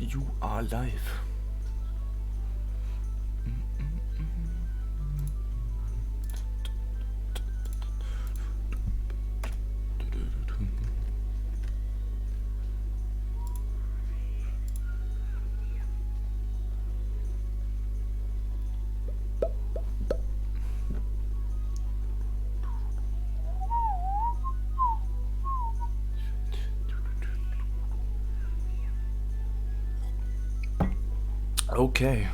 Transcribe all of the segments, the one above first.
You are live. Okay.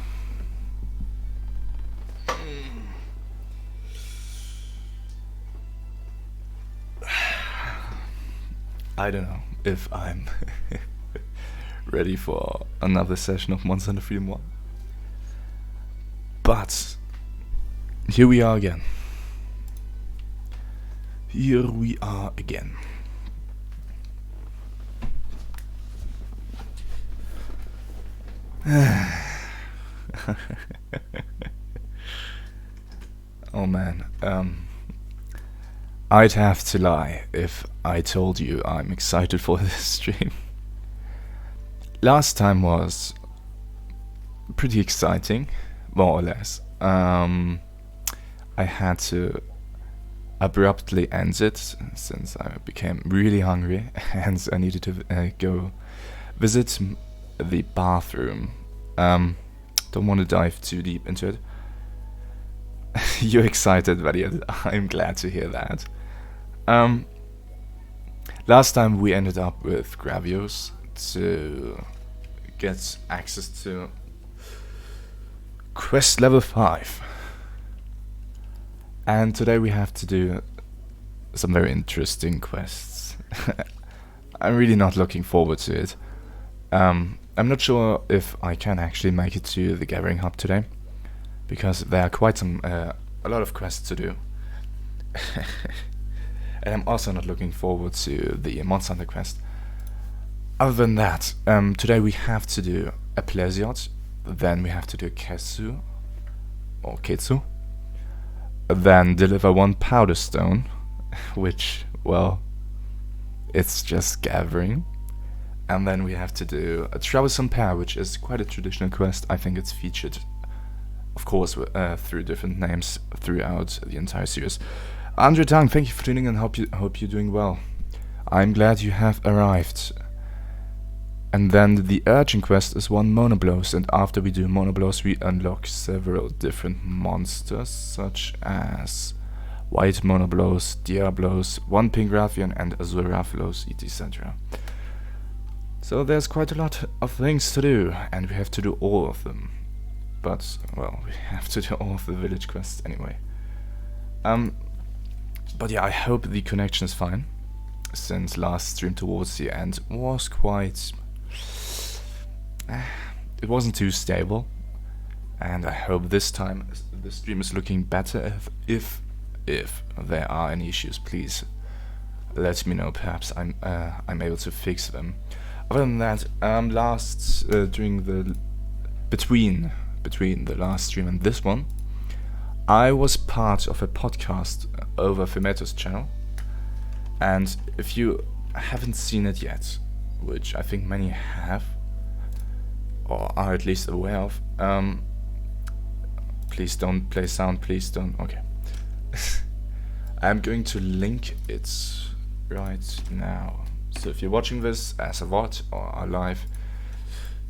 I don't know if I'm ready for another session of Monster Hunter Freedom 1. But here we are again. Here we are again. Oh man, I'd have to lie if I told you I'm excited for this stream. Last time was pretty exciting, more or less. I had to abruptly end it since I became really hungry and I needed to go visit the bathroom. Don't want to dive too deep into it. You're excited, but yeah, I'm glad to hear that. Last time we ended up with Gravios to get access to Crest level 5. And today we have to do some very interesting quests. I'm really not looking forward to it. I'm not sure if I can actually make it to the Gathering Hub today, because there are quite a lot of quests to do. And I'm also not looking forward to the Monster Hunter quest. Other than that, today we have to do a Plesiot, then we have to do Ketsu, or Ketsu, then deliver one Powder Stone, which, well, it's just gathering. And then we have to do a Troublesome Pair, which is quite a traditional quest. I think it's featured, of course, through different names throughout the entire series. Andre Tang, thank you for tuning in. Hope you're doing well. I'm glad you have arrived. And then the urgent quest is one Monoblows, and after we do Monoblows, we unlock several different monsters, such as White Monoblows, Diablos, one Pink Rathian, and Azure Rathalos, etc. So there's quite a lot of things to do, and we have to do all of them. But, well, we have to do all of the village quests anyway. But yeah, I hope the connection is fine, since last stream towards the end was quite... it wasn't too stable, and I hope this time the stream is looking better. If there are any issues, please let me know. Perhaps I'm able to fix them. Other than that, during the between the last stream and this one, I was part of a podcast over Fimeto's channel, and if you haven't seen it yet, which I think many have, or are at least aware of, please don't play sound, please don't, okay. I'm going to link it right now. So if you're watching this as a VOD or are live,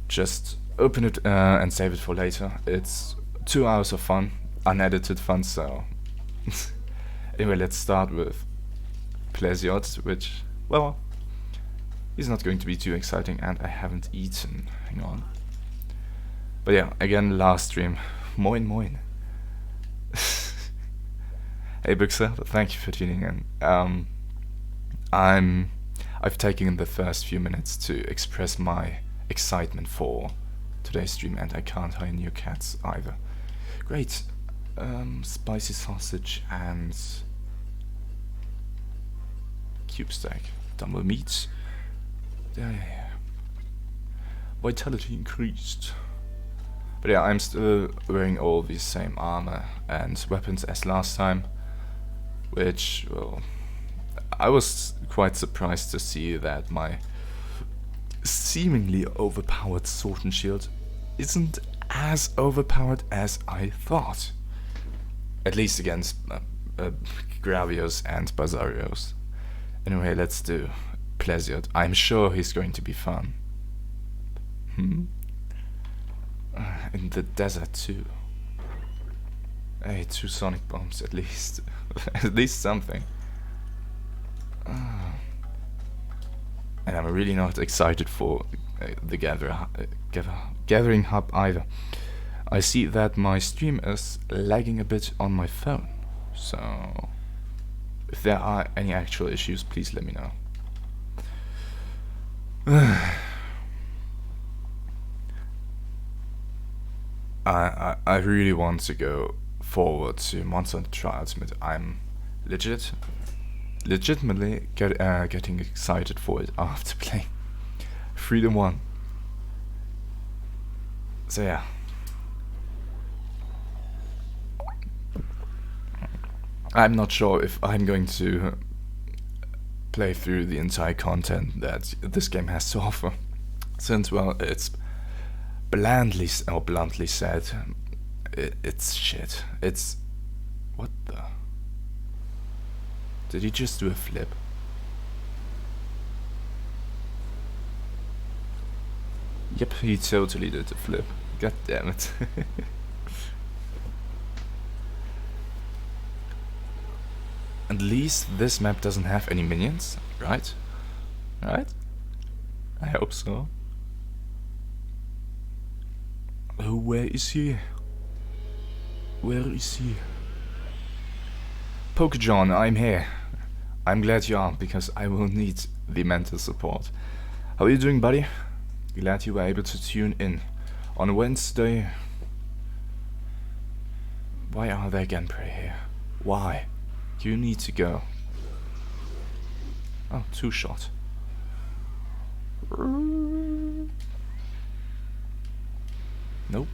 just open it and save it for later. It's 2 hours of fun, unedited fun, so... Anyway, let's start with Plesiot, which, well, is not going to be too exciting, and I haven't eaten. Hang on. But yeah, again, last stream. Moin moin. Hey Buxer, thank you for tuning in. I've taken the first few minutes to express my excitement for today's stream, and I can't hire new cats either. Great. Spicy sausage and cube steak. Double meat. Yeah. Vitality increased. But yeah, I'm still wearing all the same armor and weapons as last time, which, well, I was quite surprised to see that my seemingly overpowered Sword and Shield isn't as overpowered as I thought. At least against Gravios and Bazarios. Anyway, let's do Pleasiot. I'm sure he's going to be fun. In the desert too. Hey, 2 sonic bombs at least. At least something. And I'm really not excited for the Gathering Hub either. I see that my stream is lagging a bit on my phone, so if there are any actual issues, please let me know. I really want to go forward to Monster Hunter Trials, but I'm legitimately getting excited for it after playing Freedom 1. So yeah. I'm not sure if I'm going to play through the entire content that this game has to offer, since, well, it's bluntly said, it's shit. It's... what the... did he just do a flip? Yep, he totally did a flip. God damn it. At least this map doesn't have any minions, right? Right? I hope so. Oh, where is he? Where is he? Pokejohn, I'm here. I'm glad you are, because I will need the mental support. How are you doing, buddy? Glad you were able to tune in on Wednesday. Why are there Genpei here? Why? You need to go. Oh, 2-shot. Nope.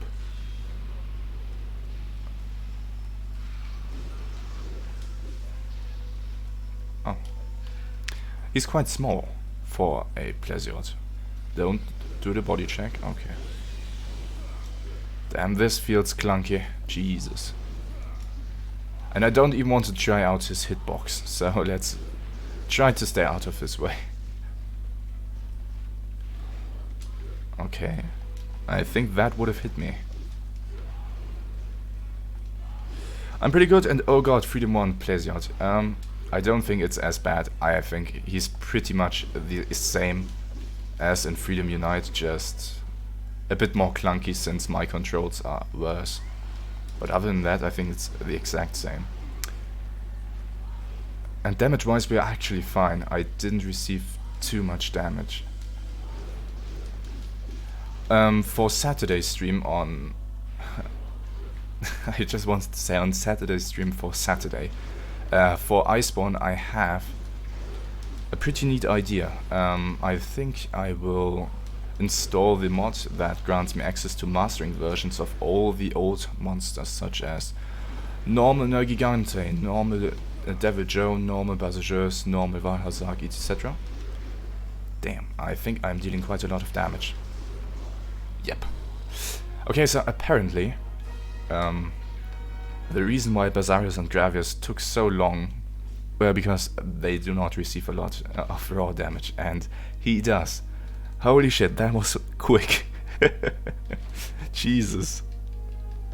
Oh. He's quite small for a Pleasiot. Don't do the body check. Okay. Damn, this feels clunky. Jesus. And I don't even want to try out his hitbox, so let's try to stay out of his way. Okay. I think that would have hit me. I'm pretty good, and oh god, Freedom 1 Pleasiot. I don't think it's as bad. I think he's pretty much the same as in Freedom Unite, just a bit more clunky since my controls are worse. But other than that, I think it's the exact same. And damage-wise, we are actually fine. I didn't receive too much damage. For Saturday's stream on... I just wanted to say on Saturday's stream for Saturday. For Iceborne, I have a pretty neat idea. I think I will install the mod that grants me access to mastering versions of all the old monsters, such as normal Nergigante, normal Devil Joe, normal Basageurs, normal Valhazag, etc. Damn, I think I'm dealing quite a lot of damage. Yep. Okay, so apparently, the reason why Bazarios and Gravios took so long were because they do not receive a lot of raw damage, and he does. Holy shit, that was quick. Jesus.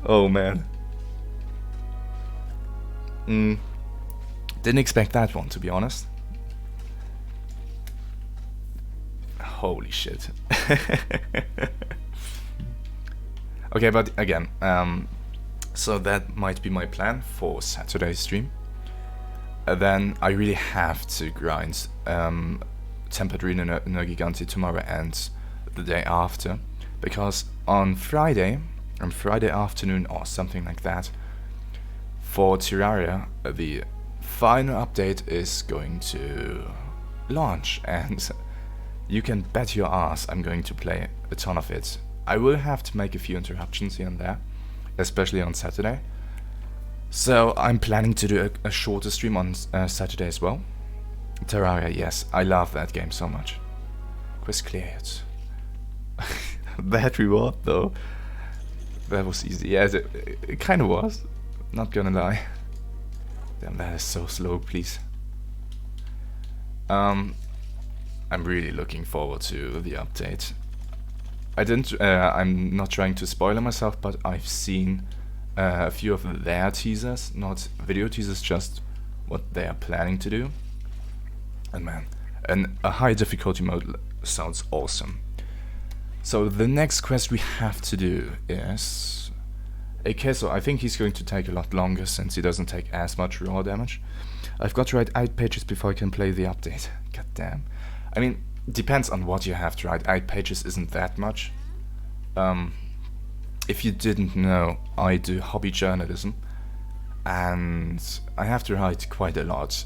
Oh man. Didn't expect that one, to be honest. Holy shit. Okay, but again, so that might be my plan for Saturday's stream. Then I really have to grind Tempered Arena Nergigante tomorrow and the day after, because on Friday afternoon or something like that, for Terraria, the final update is going to launch, and you can bet your ass I'm going to play a ton of it. I will have to make a few interruptions here and there, especially on Saturday. So I'm planning to do a shorter stream on Saturday as well. Terraria, yes, I love that game so much. Quest cleared. That reward though. That was easy. Yes, it kind of was. Not gonna lie. Damn, that is so slow, please. I'm really looking forward to the update. I'm not trying to spoil myself, but I've seen a few of their teasers, not video teasers, just what they are planning to do. And man, a high difficulty mode sounds awesome. So the next quest we have to do is a Queso. I think he's going to take a lot longer since he doesn't take as much raw damage. I've got to write 8 pages before I can play the update. God damn. I mean, depends on what you have to write. 8 pages isn't that much. If you didn't know, I do hobby journalism, and I have to write quite a lot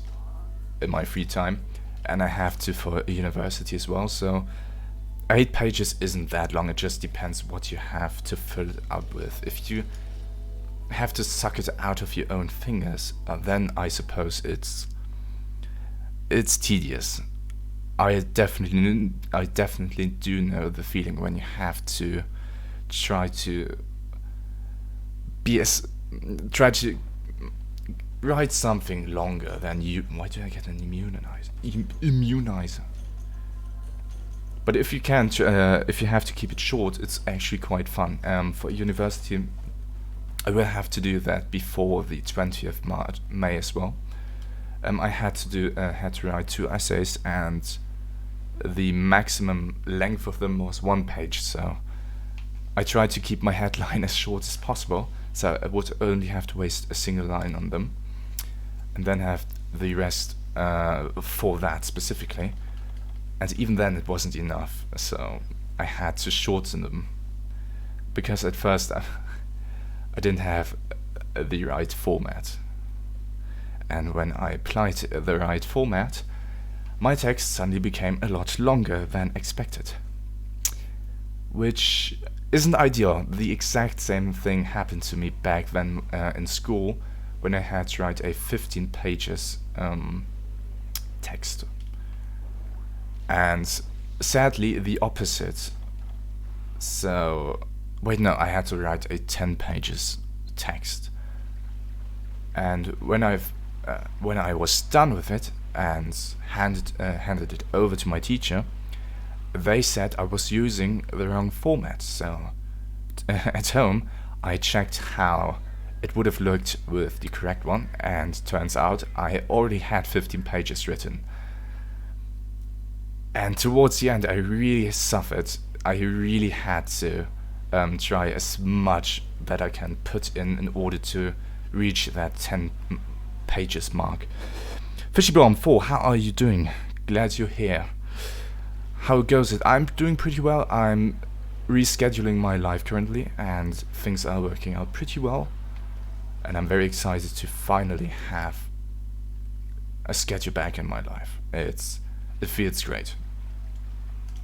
in my free time, and I have to for university as well, so 8 pages isn't that long. It just depends what you have to fill it up with. If you have to suck it out of your own fingers, then I suppose it's tedious. I definitely do know the feeling when you have to try to write something longer than you. Why do I get an immunizer? But if you can't, if you have to keep it short, it's actually quite fun. For university, I will have to do that before the 20th May as well. I had to write 2 essays, and the maximum length of them was 1 page. So I tried to keep my headline as short as possible, so I would only have to waste a single line on them, and then have the rest for that specifically. And even then it wasn't enough, so I had to shorten them, because at first I didn't have the right format. And when I applied the right format, my text suddenly became a lot longer than expected. Which isn't ideal. The exact same thing happened to me back then in school, when I had to write a 15 pages text. And sadly the opposite. So wait, no, I had to write a 10 pages text. And when I was done with it and handed it over to my teacher, they said I was using the wrong format. So at home I checked how it would have looked with the correct one, and turns out I already had 15 pages written. And towards the end I really suffered. I really had to try as much that I can put in order to reach that 10 pages mark. Fishyblom4, how are you doing? Glad you're here. How goes it? I'm doing pretty well. I'm rescheduling my life currently, and things are working out pretty well. And I'm very excited to finally have a schedule back in my life. It feels great.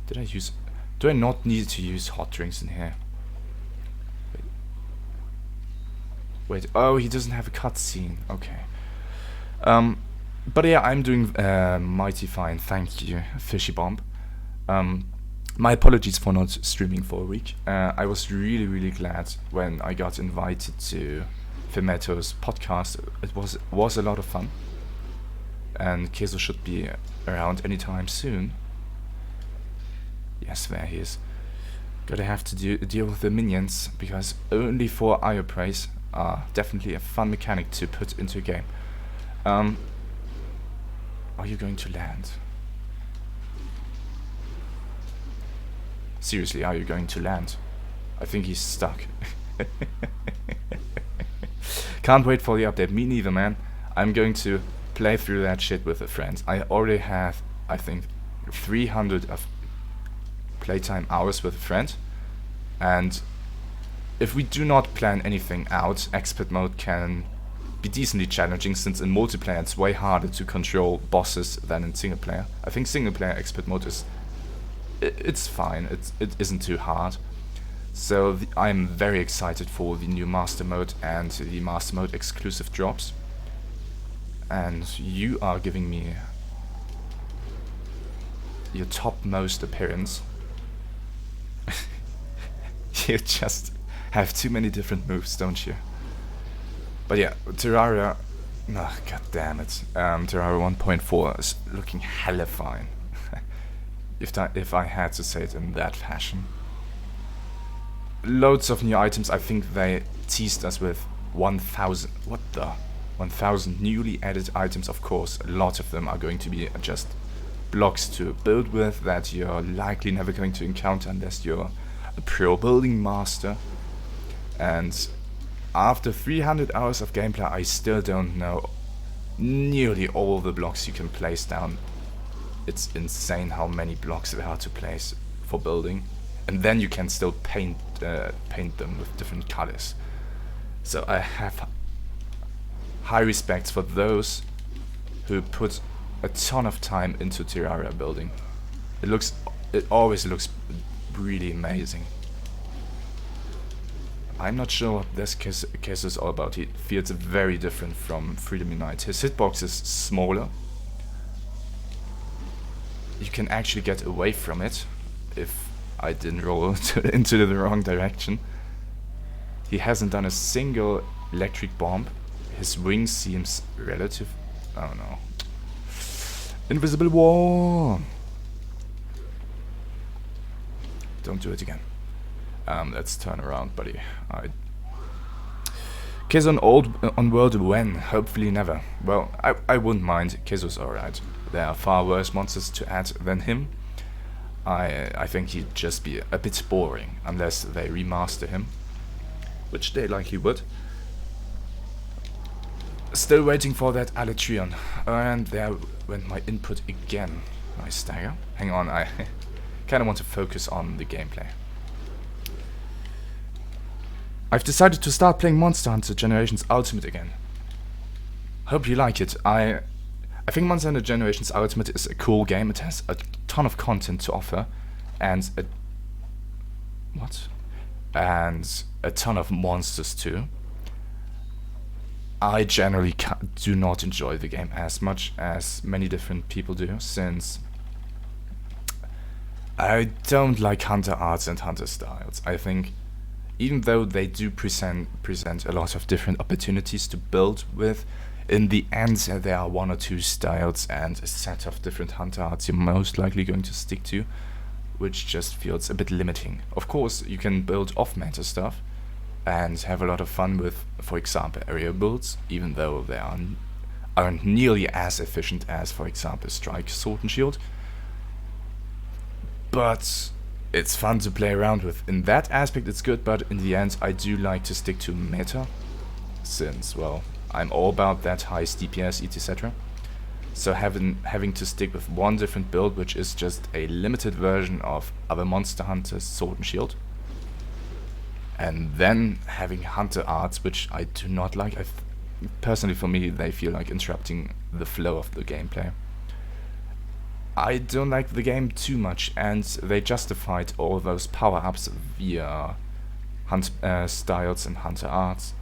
Do I not need to use hot drinks in here? Wait, oh, he doesn't have a cutscene. Okay. But yeah, I'm doing mighty fine, thank you, Fishybomb. My apologies for not streaming for a week. I was really glad when I got invited to Fimeto's podcast. It was a lot of fun, and Keso should be around anytime soon. Yes, there he is. Gotta have to deal with the minions, because only 4 IO praise are definitely a fun mechanic to put into a game. Are you going to land? Seriously, are you going to land? I think he's stuck. Can't wait for the update. Me neither, man. I'm going to play through that shit with a friend. I already have, I think, 300 of playtime hours with a friend. And if we do not plan anything out, expert mode can be decently challenging, since in multiplayer it's way harder to control bosses than in single player. I think single player expert mode it's fine, it isn't too hard. So I'm very excited for the new master mode and the master mode exclusive drops. And you are giving me your topmost appearance. You just have too many different moves, don't you? But yeah, Terraria... Oh, god damn it. Terraria 1.4 is looking hella fine. if I had to say it in that fashion. Loads of new items. I think they teased us with 1,000... What the? 1,000 newly added items. Of course, a lot of them are going to be just blocks to build with that you're likely never going to encounter unless you're a pro building master. And after 300 hours of gameplay, I still don't know nearly all the blocks you can place down. It's insane how many blocks there are to place for building. And then you can still paint them with different colors. So I have high respect for those who put a ton of time into Terraria building. It always looks really amazing. I'm not sure what this case is all about. He feels very different from Freedom Unite. His hitbox is smaller. You can actually get away from it if I didn't roll into the wrong direction. He hasn't done a single electric bomb. His wing seems relative... I don't know. Invisible wall! Don't do it again. Let's turn around, buddy. Case on world when? Hopefully never. Well, I wouldn't mind. Kezo's alright. There are far worse monsters to add than him. I think he'd just be a bit boring unless they remaster him, which they likely would. Still waiting for that Alatreon, and there went my input again. Nice stagger. Hang on, I kind of want to focus on the gameplay. I've decided to start playing Monster Hunter Generations Ultimate again. Hope you like it. I think Monster Hunter Generations Ultimate is a cool game. It has a ton of content to offer, and a ton of monsters too. I generally do not enjoy the game as much as many different people do, since I don't like hunter arts and hunter styles. I think even though they do present a lot of different opportunities to build with, in the end there are one or two styles and a set of different hunter arts you're most likely going to stick to, which just feels a bit limiting. Of course, you can build off-meta stuff and have a lot of fun with, for example, area builds, even though they aren't nearly as efficient as, for example, Strike, Sword and Shield. But it's fun to play around with. In that aspect it's good, but in the end I do like to stick to meta, since, well, I'm all about that highest DPS, etc. So having to stick with one different build, which is just a limited version of other Monster Hunters, Sword and Shield, and then having hunter arts, which I do not like. Personally, for me, they feel like interrupting the flow of the gameplay. I don't like the game too much, and they justified all those power-ups via styles and hunter arts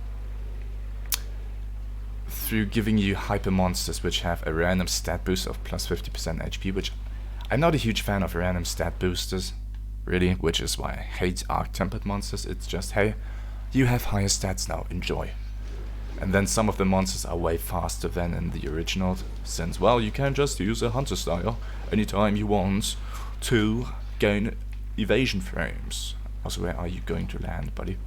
through giving you hyper monsters which have a random stat boost of plus 50% HP, which I'm not a huge fan of random stat boosters, really, which is why I hate arc-tempered monsters. It's just, hey, you have higher stats now, enjoy. And then some of the monsters are way faster than in the original, since, well, you can just use a hunter style anytime you want to gain evasion frames. Also, where are you going to land, buddy?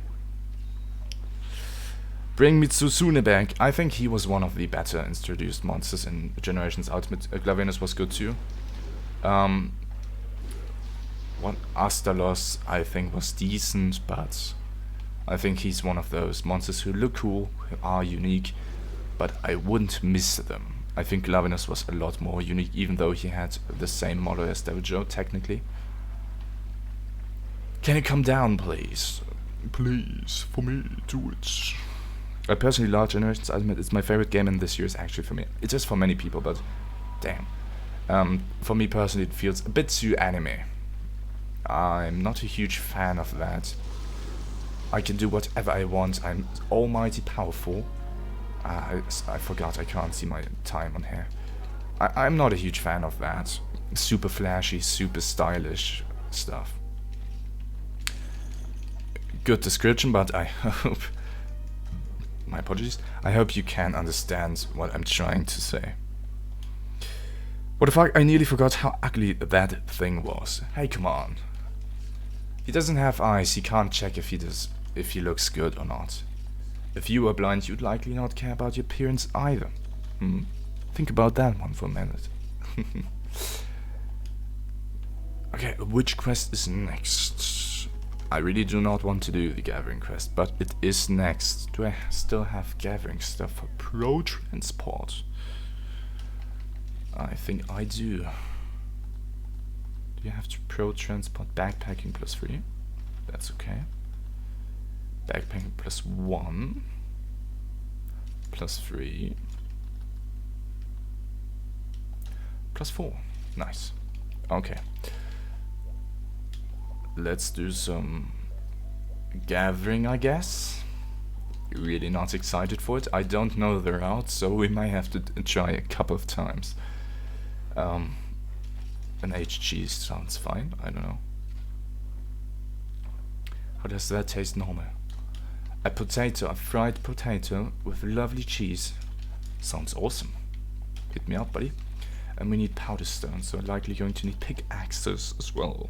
Bring Mitsusune back. I think he was one of the better introduced monsters in Generations Ultimate. Glavenus was good too. What Astalos I think was decent, but I think he's one of those monsters who look cool, who are unique, but I wouldn't miss them. I think Glavenus was a lot more unique, even though he had the same model as Devil Joe, technically. Can you come down, please? Please, for me, do it. I personally love Generations Ultimate. It's my favorite game in this series, actually, for me. It is for many people, but damn. For me personally, it feels a bit too anime. I'm not a huge fan of that. I can do whatever I want. I'm almighty powerful. I forgot, I can't see my time on here. I'm not a huge fan of that. Super flashy, super stylish stuff. good description, but I hope... My apologies. I hope you can understand what I'm trying to say. What the fuck? I nearly forgot how ugly that thing was. Hey, come on. He doesn't have eyes. He can't check if he looks good or not. If you were blind, you'd likely not care about your appearance either. Think about that one for a minute. Okay, which quest is next? I really do not want to do the gathering quest, but it is next. Do I still have gathering stuff for pro transport? I think I do. Do you have to pro transport backpacking +3? That's okay. Backpacking +1 +3 +4. Nice. Okay. Let's do some gathering, I guess. Really not excited for it. I don't know the route, so we might have to try a couple of times. An HG sounds fine. I don't know. How does that taste normal? A potato, a fried potato with lovely cheese. Sounds awesome. Hit me up, buddy. And we need powder stones, so likely going to need pickaxes as well.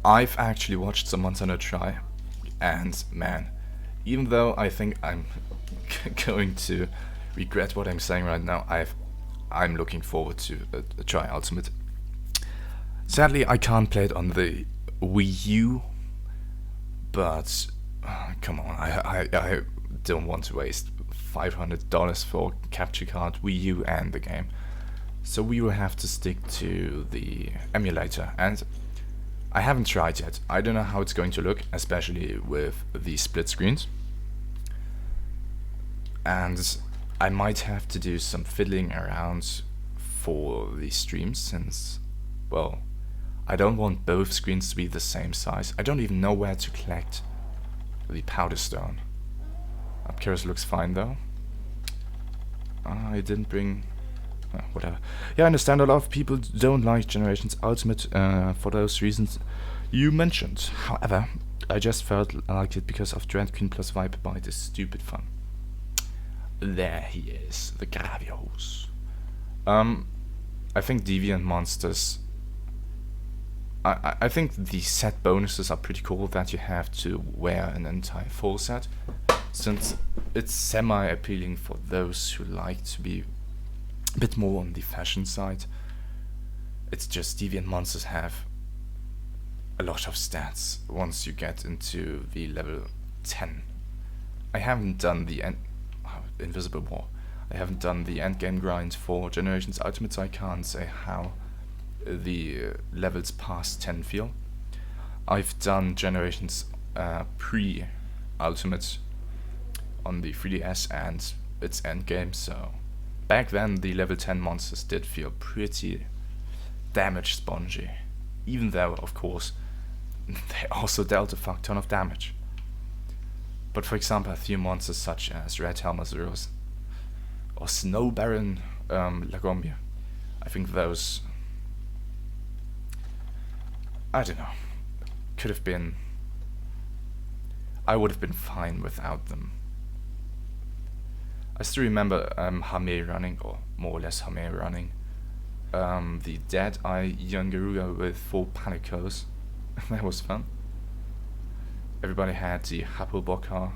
I've actually watched some Months Under Try, and man, even though I think I'm going to regret what I'm saying right now, I'm looking forward to a Try Ultimate. Sadly, I can't play it on the Wii U, but come on, I don't want to waste $500 for capture card, Wii U, and the game. So we will have to stick to the emulator, and I haven't tried yet. I don't know how it's going to look, especially with the split screens. And I might have to do some fiddling around for the streams, since, well, I don't want both screens to be the same size. I don't even know where to collect the powder stone. Upkeros looks fine though. I didn't bring... whatever. Yeah, I understand a lot of people don't like Generations Ultimate for those reasons you mentioned. However, I just felt I liked it because of Dread Queen plus Viper Bite is stupid fun. There he is, the Gravios. I think Deviant Monsters... I think the set bonuses are pretty cool, that you have to wear an entire full set, since it's semi-appealing for those who like to be a bit more on the fashion side. It's just Deviant Monsters have a lot of stats once you get into the level 10. I haven't done the Invisible War. I haven't done the endgame grind for Generations Ultimate, so I can't say how the levels past 10 feel. I've done Generations pre-Ultimate on the 3DS and its endgame, so back then the level 10 monsters did feel pretty damage spongy, even though of course they also dealt a fuck ton of damage. But for example, a few monsters such as Rathalos or Snow Baron Lagombia, I think those, I don't know, could have been, I would have been fine without them. I still remember Hame running, or more or less Hame running, the Dead Eye Yungaruga with 4 Panicos. That was fun. Everybody had the Hapobokar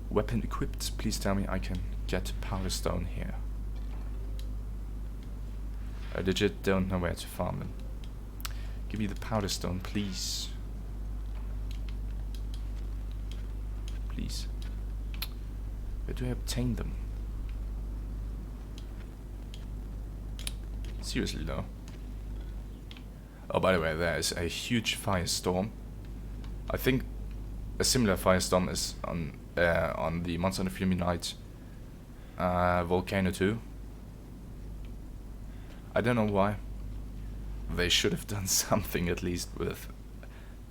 weapon equipped. Please tell me I can get Powder Stone here. I legit don't know where to farm them. Give me the Powder Stone, please. Please. Where do I obtain them? Seriously though. Oh, by the way, there is a huge firestorm. I think a similar firestorm is on the Monster Hunter Fury Night Volcano 2. I don't know why. They should have done something at least with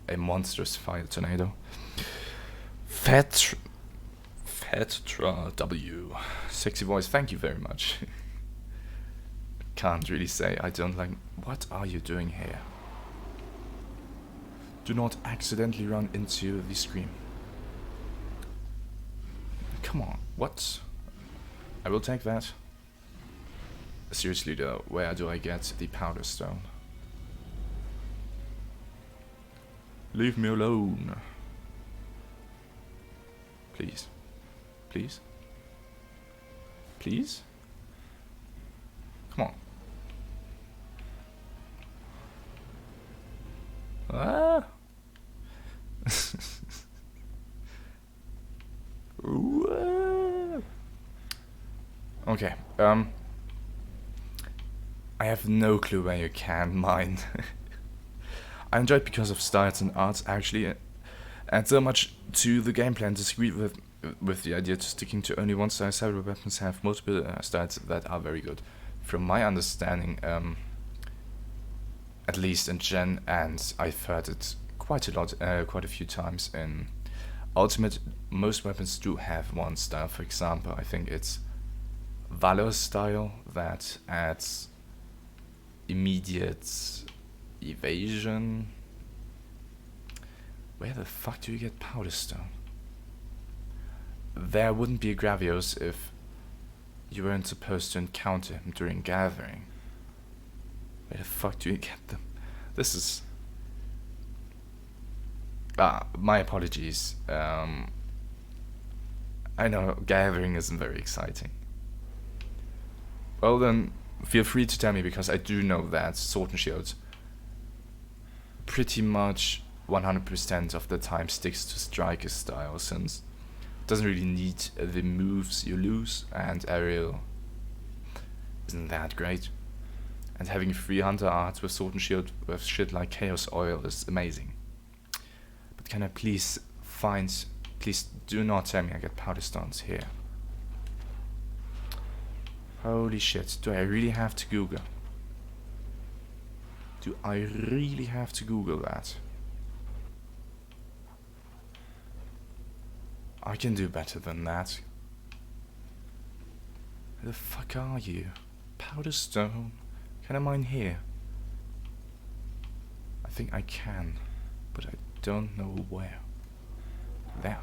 a monstrous fire tornado. Fetra W. Sexy voice, thank you very much. can't really say I don't like... What are you doing here? Do not accidentally run into the screen. Come on, what? I will take that. Seriously though, where do I get the powder stone? Leave me alone. Please. Please? Please? Come on. Ah! Okay, I have no clue where you can mine. I enjoy it because of styles and arts actually, and so much to the gameplay and disagree with the idea to sticking to only one style. Several weapons have multiple styles that are very good. From my understanding, at least in Gen, and I've heard it quite a lot, quite a few times in Ultimate, most weapons do have one style. For example, I think it's Valor style that adds immediate evasion. Where the fuck do you get powder stone? There wouldn't be a Gravios if you weren't supposed to encounter him during gathering. Where the fuck do you get them? This is... my apologies. I know gathering isn't very exciting. Well then, feel free to tell me, because I do know that Sword and Shield pretty much 100% of the time sticks to Striker style, since it doesn't really need the moves you lose, and aerial isn't that great. And having free hunter arts with Sword and Shield with shit like Chaos Oil is amazing. But can I please do not tell me I get powder stones here. Holy shit, do I really have to Google? Do I really have to Google that? I can do better than that. Where the fuck are you? Powder stone? Can I mine here? I think I can, but I don't know where. There.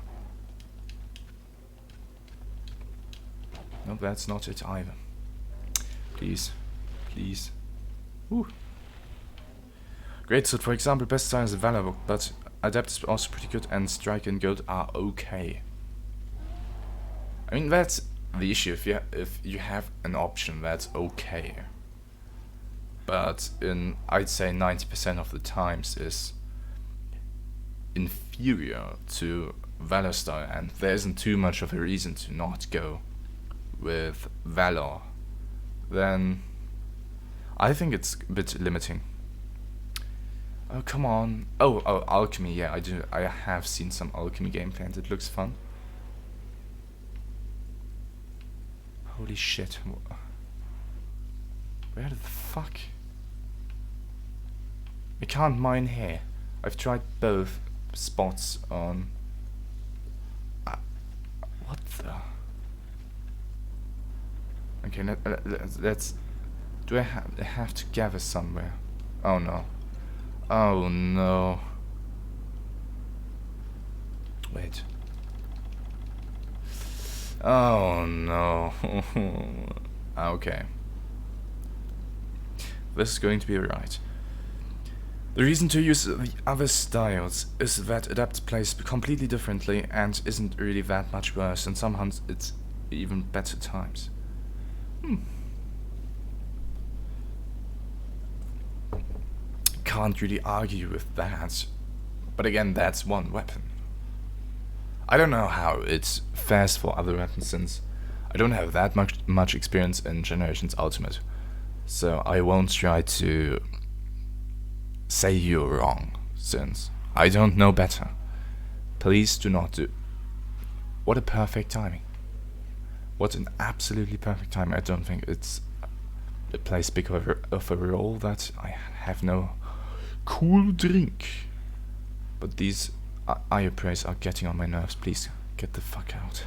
No, that's not it either. Please. Please. Woo. Great, so for example, best style is Valor, but Adept is also pretty good, and Strike and Gold are okay. I mean, that's the issue, if you have an option that's okay. But I'd say 90% of the times is inferior to Valor style, and there isn't too much of a reason to not go with Valor. Then I think it's a bit limiting. Oh, come on. Oh, alchemy, yeah, I have seen some alchemy gameplay and it looks fun. Holy shit. Where the fuck? I can't mine here. I've tried both spots on... what the... Okay, let's... Do I have to gather somewhere? Oh no. Oh no. Wait. Oh no. Okay. This is going to be right. The reason to use the other styles is that Adept plays completely differently and isn't really that much worse. In some hunts it's even better times. Can't really argue with that. But again, that's one weapon. I don't know how it fares for other weapons, since I don't have that much experience in Generations Ultimate. So I won't try to say you're wrong, since I don't know better. Please do not do... What a perfect timing. What an absolutely perfect timing. I don't think it plays big of a role that I have no cool drink. But these eye praise are getting on my nerves. Please, get the fuck out.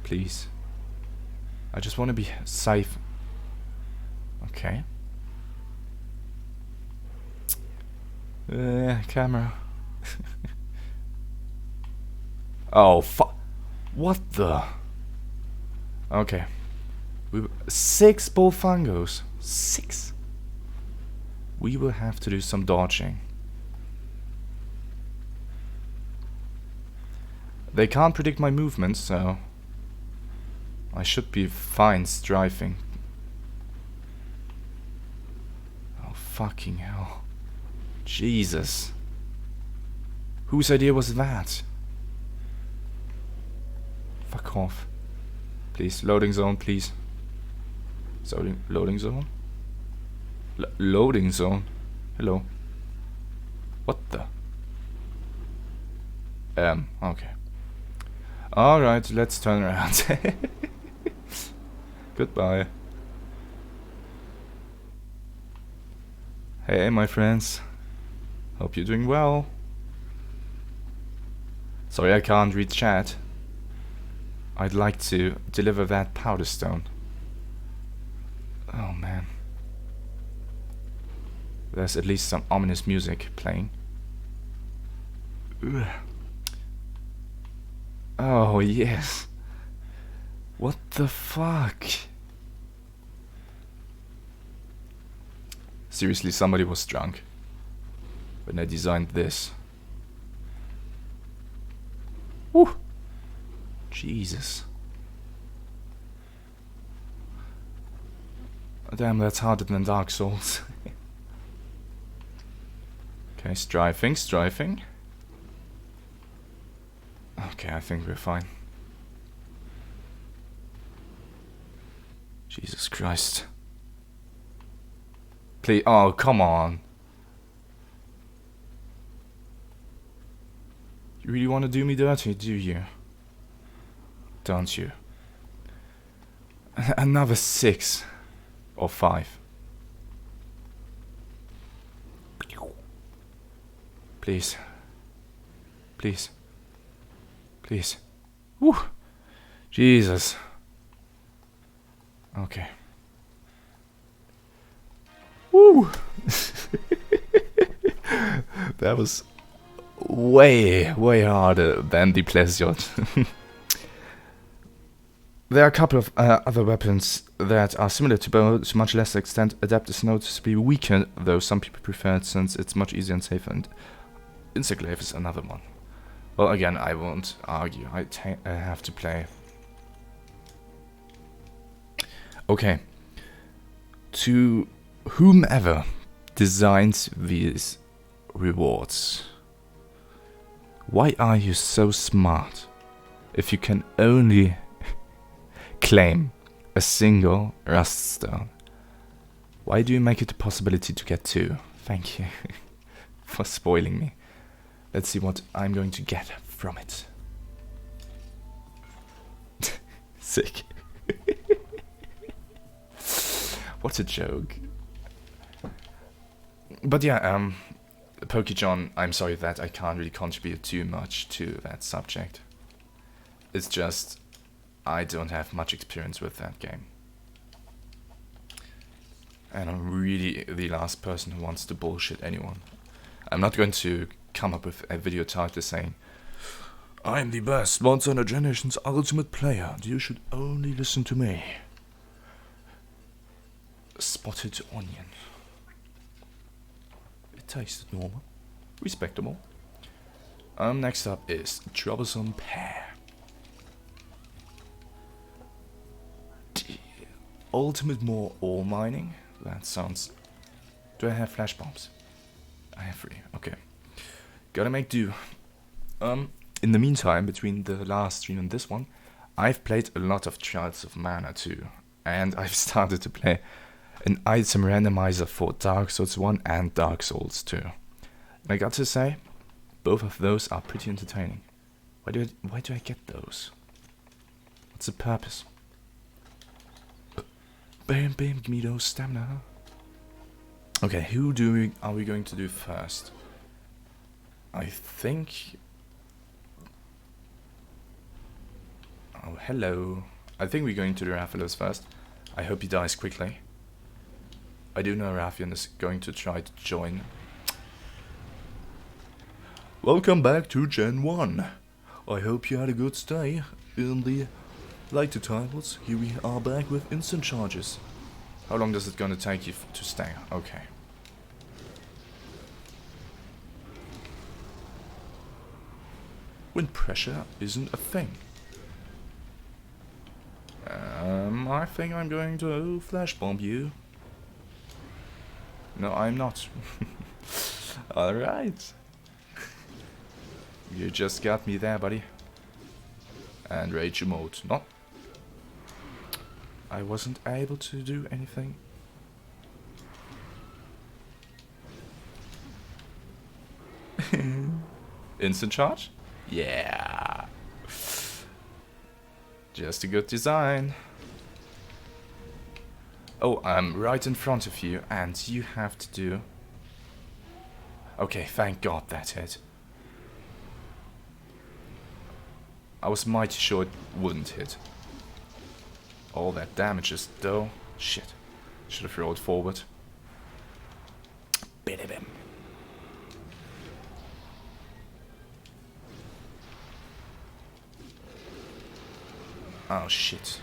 Please. I just want to be safe Okay. Camera. Oh, what the? Okay. 6 bullfangos. 6. We will have to do some dodging. They can't predict my movements, so I should be fine strafing. Oh, fucking hell. Jesus. Whose idea was that? Fuck off. Please, loading zone, please. So, loading zone? Loading zone? Hello. What the? Okay. Alright, let's turn around. Goodbye. Hey, my friends. Hope you're doing well. Sorry I can't read chat. I'd like to deliver that powder stone. Oh man. There's at least some ominous music playing. Ugh. Oh yes. What the fuck? Seriously, somebody was drunk when they designed this. Woo! Jesus. Oh, damn, that's harder than Dark Souls. Okay, strafing. Okay, I think we're fine. Jesus Christ. Please, oh, come on. You really want to do me dirty, do you? Don't you? Another 6 or 5. Please. Please. Please. Woo! Jesus. Okay. Woo! That was way harder than the Plesiote. There are a couple of other weapons that are similar to bow, to much less extent. Adept is noticeably weaker, though some people prefer it since it's much easier and safer, and Insect Glaive is another one. Well, again, I won't argue. I have to play. Okay. To whomever designed these rewards, why are you so smart if you can only claim a single rust stone? Why do you make it a possibility to get 2? Thank you for spoiling me. Let's see what I'm going to get from it. Sick. What a joke. But yeah, Pokejohn, I'm sorry that I can't really contribute too much to that subject. It's just, I don't have much experience with that game. And I'm really the last person who wants to bullshit anyone. I'm not going to come up with a video title saying, I'm the best Monster Hunter Generation's ultimate player. You should only listen to me. Spotted onion. It tasted normal. Respectable. Next up is Troublesome Pear. Ultimate more ore mining. That sounds... Do I have flash bombs? I have 3. Okay. Gotta make do. In the meantime, between the last stream and this one, I've played a lot of Trials of Mana too. And I've started to play an item randomizer for Dark Souls 1 and Dark Souls 2. And I got to say, both of those are pretty entertaining. Why do I get those? What's the purpose? Bam, give me those stamina. Okay, who are we going to do first? I think... Oh, hello. I think we're going to do Rathalos first. I hope he dies quickly. I do know Rafian is going to try to join. Welcome back to Gen 1. I hope you had a good stay in the later titles. Here we are back with instant charges. How long does it gonna take you to stay? Okay. Wind pressure isn't a thing. I think I'm going to flash bomb you. No, I'm not. Alright. You just got me there, buddy. And rage mode. No. I wasn't able to do anything. Instant charge? Yeah. Just a good design. Oh, I'm right in front of you, and you have to do... Okay, thank God that hit. I was mighty sure it wouldn't hit. All that damages, though. Shit. Should have rolled forward. Bim. Oh, shit.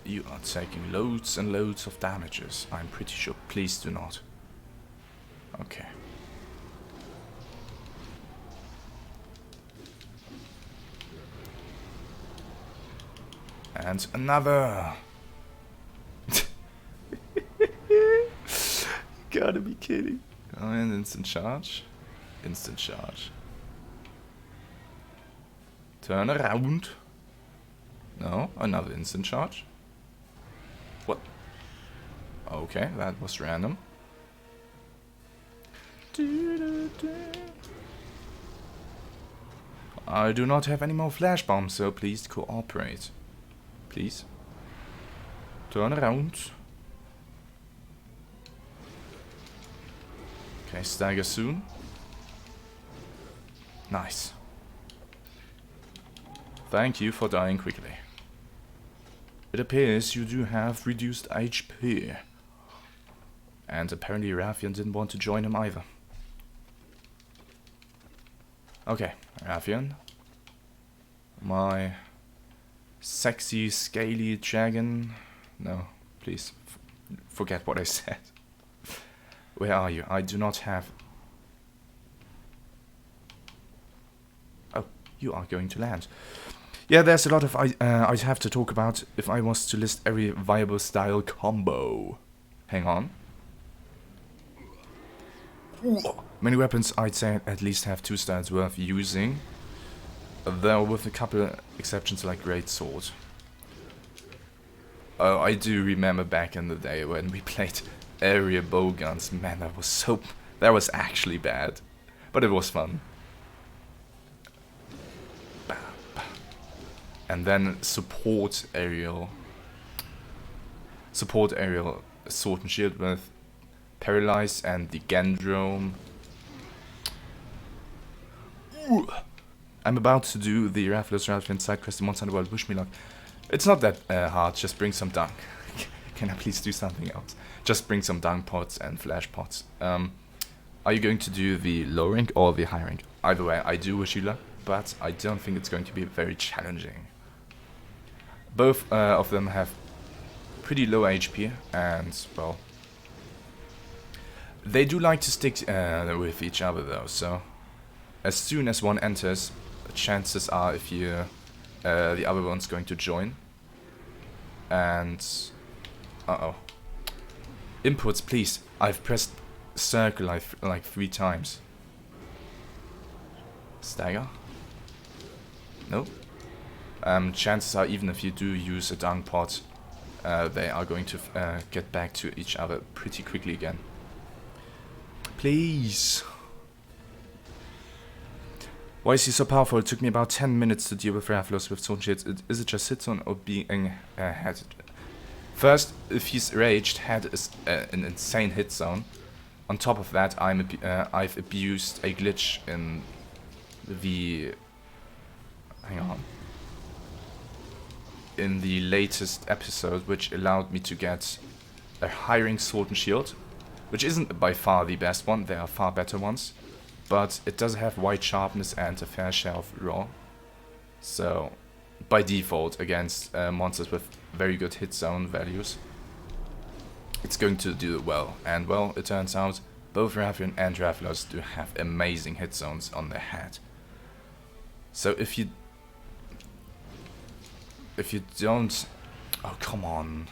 You are taking loads and loads of damages, I'm pretty sure. Please do not. Okay. And another. Gotta be kidding. Oh, and instant charge. Instant charge. Turn around. No, another instant charge. What? Okay, that was random. I do not have any more flash bombs, so please cooperate. Please. Turn around. Okay, stagger soon. Nice. Thank you for dying quickly. It appears you do have reduced HP. And apparently Rafian didn't want to join him either. Okay, Rafian. My sexy, scaly dragon. No, please. Forget what I said. Where are you? I do not have... Oh, you are going to land. Yeah, there's a lot of I'd have to talk about if I was to list every viable style combo. Hang on. Many weapons I'd say at least have 2 styles worth using. Though with a couple exceptions like Great Sword. Oh, I do remember back in the day when we played area bowguns. Man, that was actually bad. But it was fun. And then support aerial sword and shield with Paralyze and the Gendrome. Ooh. I'm about to do the Rathalos Rathalos side quest, the Monster Underworld Bush me luck. It's not that hard, just bring some dung. Can I please do something else? Just bring some dung pots and flash pots. Are you going to do the low rank or the high rank? Either way, I do wish you luck, but I don't think it's going to be very challenging. Both of them have pretty low HP, and, well, they do like to stick with each other though, so as soon as one enters, chances are if you the other one's going to join. And inputs, please. I've pressed circle like 3 times. Stagger. No. Chances are even if you do use a dung pot, they are going to get back to each other pretty quickly again. Please. Why is he so powerful? It took me about 10 minutes to deal with Rathalos with sword shields. Is it just hit zone or being had? First, if he's raged, had an insane hit zone. On top of that, I've abused a glitch in the... Hang on. in the latest episode, which allowed me to get a high rank sword and shield, which isn't by far the best one. There are far better ones, but it does have wide sharpness and a fair share of raw. So by default, against monsters with very good hit zone values, it's going to do well. And well, it turns out both Rathian and Rathalos do have amazing hit zones on their head. So if you don't... Oh, come on.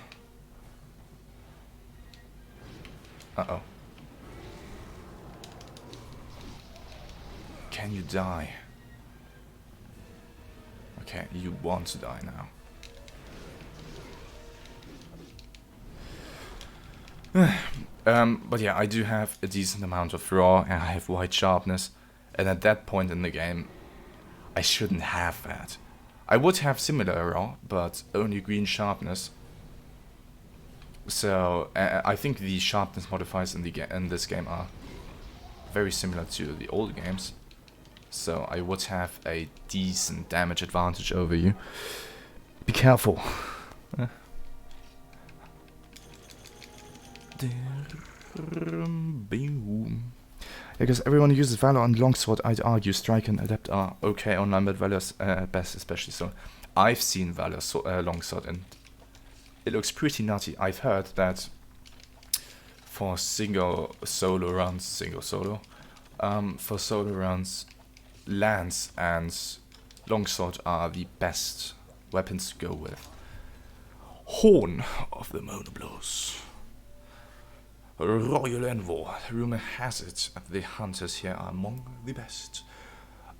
Uh-oh. Can you die? Okay, you want to die now. But yeah, I do have a decent amount of raw and I have wide sharpness. And at that point in the game, I shouldn't have that. I would have similar raw, but only green sharpness. So I think the sharpness modifiers in this game are very similar to the old games. So I would have a decent damage advantage over you. Be careful. Because everyone uses Valor on Longsword, I'd argue Strike and Adept are okay online, but Valor's best especially so. I've seen Valor's Longsword and it looks pretty nutty. I've heard that for for solo runs, Lance and Longsword are the best weapons to go with. Horn of the Monoblows. Royal Envoy. Rumor has it the hunters here are among the best.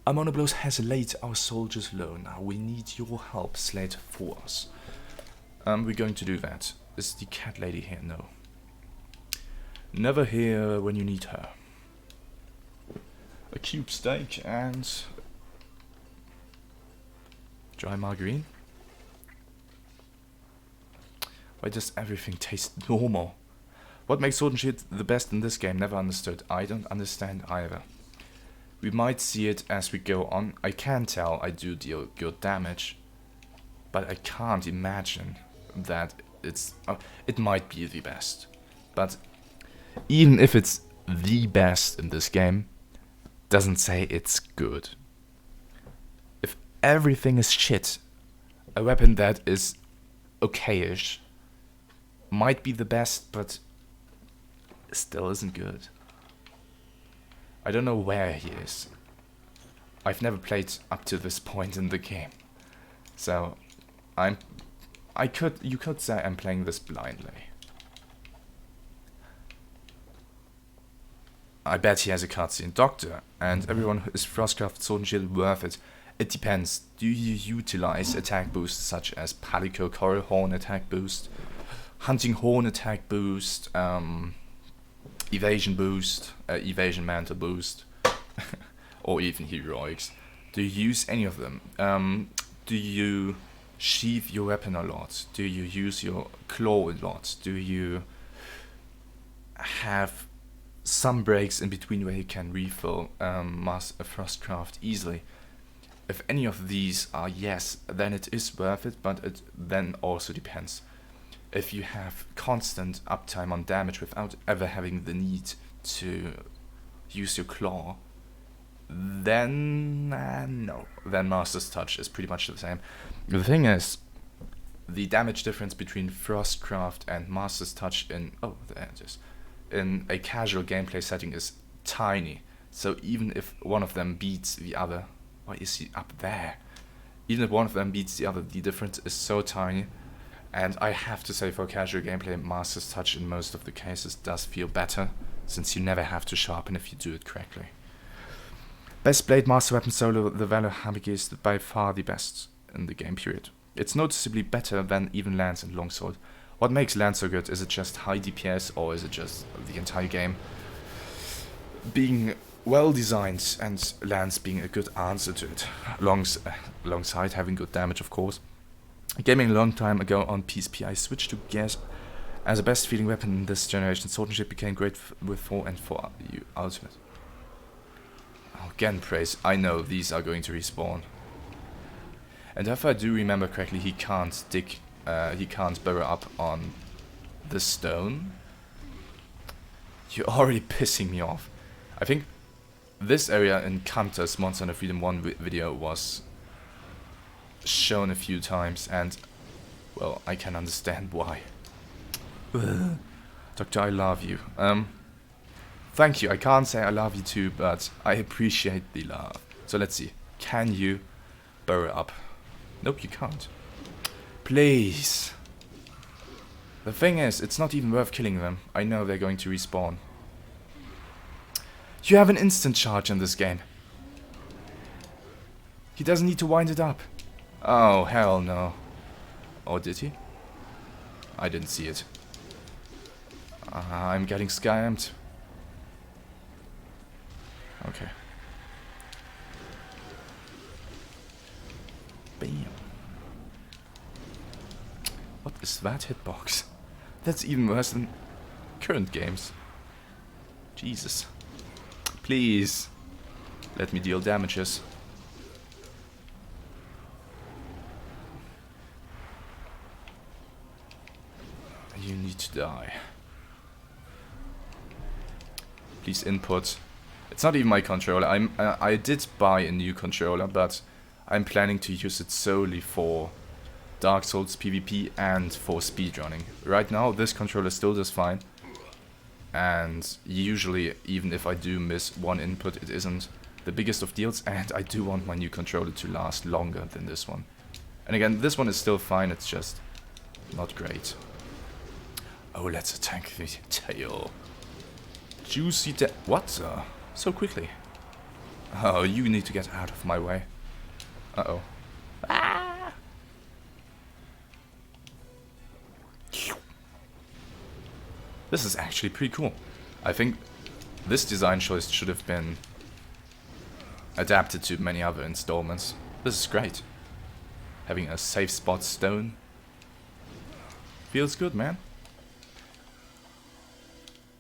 A Monoblows has laid our soldiers low. Now we need your help, Slate, for us. We're going to do that. Is the cat lady here? No. Never here when you need her. A cube steak and dry margarine. Why does everything taste normal? What makes Sword and Shield the best in this game? Never understood. I don't understand either. We might see it as we go on. I can tell I do deal good damage, but I can't imagine that it's... it might be the best. But even if it's the best in this game, doesn't say it's good. If everything is shit, a weapon that is okayish might be the best, but still isn't good. I don't know where he is. I've never played up to this point in the game, so you could say I'm playing this blindly. I bet he has a cutscene. Doctor, and everyone is Frostcraft Sword and Shield worth it. It depends. Do you utilize attack boosts such as Palico Coral Horn attack boost, Hunting Horn attack boost, Evasion boost, Evasion Mantle boost, or even Heroics? Do you use any of them? Do you sheath your weapon a lot? Do you use your claw a lot? Do you have some breaks in between where you can refill Frostcraft easily? If any of these are yes, then it is worth it, but it then also depends. If you have constant uptime on damage without ever having the need to use your claw, then no. Then Master's Touch is pretty much the same. The thing is, the damage difference between Frostcraft and Master's Touch in a casual gameplay setting is tiny. So even if one of them beats the other, why is he up there? Even if one of them beats the other, the difference is so tiny. And I have to say, for casual gameplay, Master's Touch in most of the cases does feel better, since you never have to sharpen if you do it correctly. Best Blade Master Weapon solo, the Valor Hamiki is by far the best in the game period. It's noticeably better than even Lance and Longsword. What makes Lance so good? Is it just high DPS, or is it just the entire game being well designed and Lance being a good answer to it, alongside having good damage, of course? Gaming a long time ago on PSP, I switched to Gears as a best feeling weapon in this generation. Sword and Shield became great with 4 and 4 Ultimate. Oh, again praise. I know these are going to respawn. And if I do remember correctly, he can't burrow up on the stone. You're already pissing me off. I think this area in Kanta's Monster Hunter Freedom 1 video was shown a few times, and, well, I can understand why. Doctor, I love you. Thank you. I can't say I love you too, but I appreciate the love. So let's see. Can you burrow up? Nope, you can't. Please. The thing is, it's not even worth killing them. I know they're going to respawn. You have an instant charge in this game. He doesn't need to wind it up. Oh, hell no. Or did he? I didn't see it. I'm getting scammed. Okay. Bam. What is that hitbox? That's even worse than current games. Jesus. Please. Let me deal damages. You need to die. Please input. It's not even my controller. I did buy a new controller, but I'm planning to use it solely for Dark Souls PvP and for speedrunning. Right now, this controller still does fine. And usually, even if I do miss one input, it isn't the biggest of deals. And I do want my new controller to last longer than this one. And again, this one is still fine. It's just not great. Oh, let's attack the tail. Juicy what? So quickly. Oh, you need to get out of my way. Uh-oh. Ah! This is actually pretty cool. I think this design choice should have been adapted to many other installments. This is great. Having a safe spot stone. Feels good, man.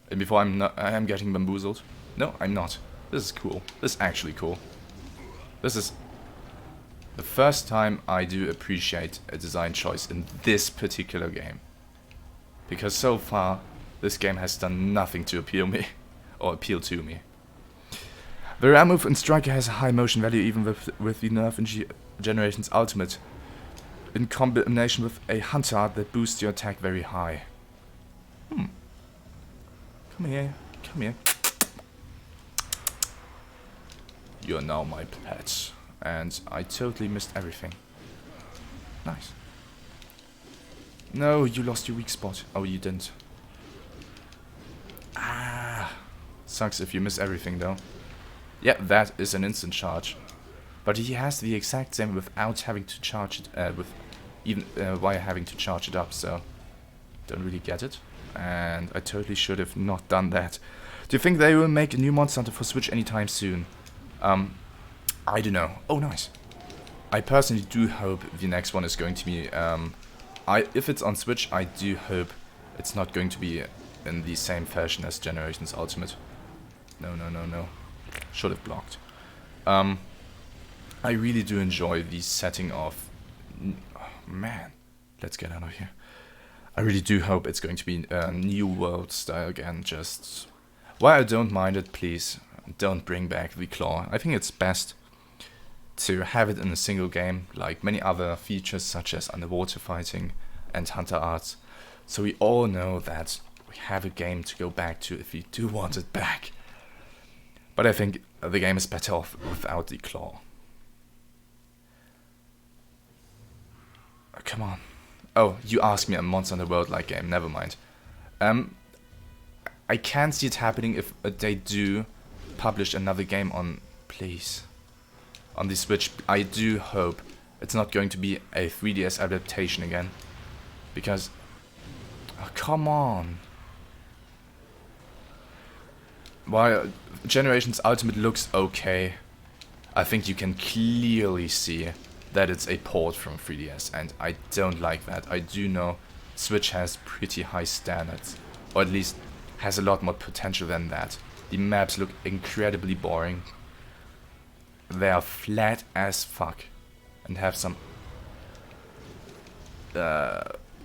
And before I am getting bamboozled. No, I'm not. This is cool. This is actually cool. This is the first time I do appreciate a design choice in this particular game. Because so far, this game has done nothing to appeal to me. The ram move in Striker has a high motion value even with the nerf in Generation's Ultimate. In combination with a Hunter art that boosts your attack very high. Come here, come here. You're now my pet. And I totally missed everything. Nice. No, you lost your weak spot. Oh, you didn't. Ah. Sucks if you miss everything, though. Yeah, that is an instant charge. But he has the exact same without having to charge it, while having to charge it up, so don't really get it. And I totally should have not done that. Do you think they will make a new Monster Hunter for Switch anytime soon? I don't know. Oh, nice. I personally do hope the next one is going to be, if it's on Switch, I do hope it's not going to be in the same fashion as Generations Ultimate. No, no, no, no. Should have blocked. I really do enjoy the setting of... Oh, man. Let's get out of here. I really do hope it's going to be a New World style again, just... While I don't mind it, please don't bring back the claw. I think it's best to have it in a single game, like many other features such as underwater fighting and hunter arts, so we all know that we have a game to go back to if we do want it back. But I think the game is better off without the claw. Oh, come on. Oh, you asked me a Monster Hunter World-like game, never mind. I can see it happening if they do publish another game on... Please. On the Switch. I do hope it's not going to be a 3DS adaptation again. Because... Oh, come on. While Generations Ultimate looks okay, I think you can clearly see that it's a port from 3DS, and I don't like that. I do know Switch has pretty high standards, or at least has a lot more potential than that. The maps look incredibly boring. They are flat as fuck, and have some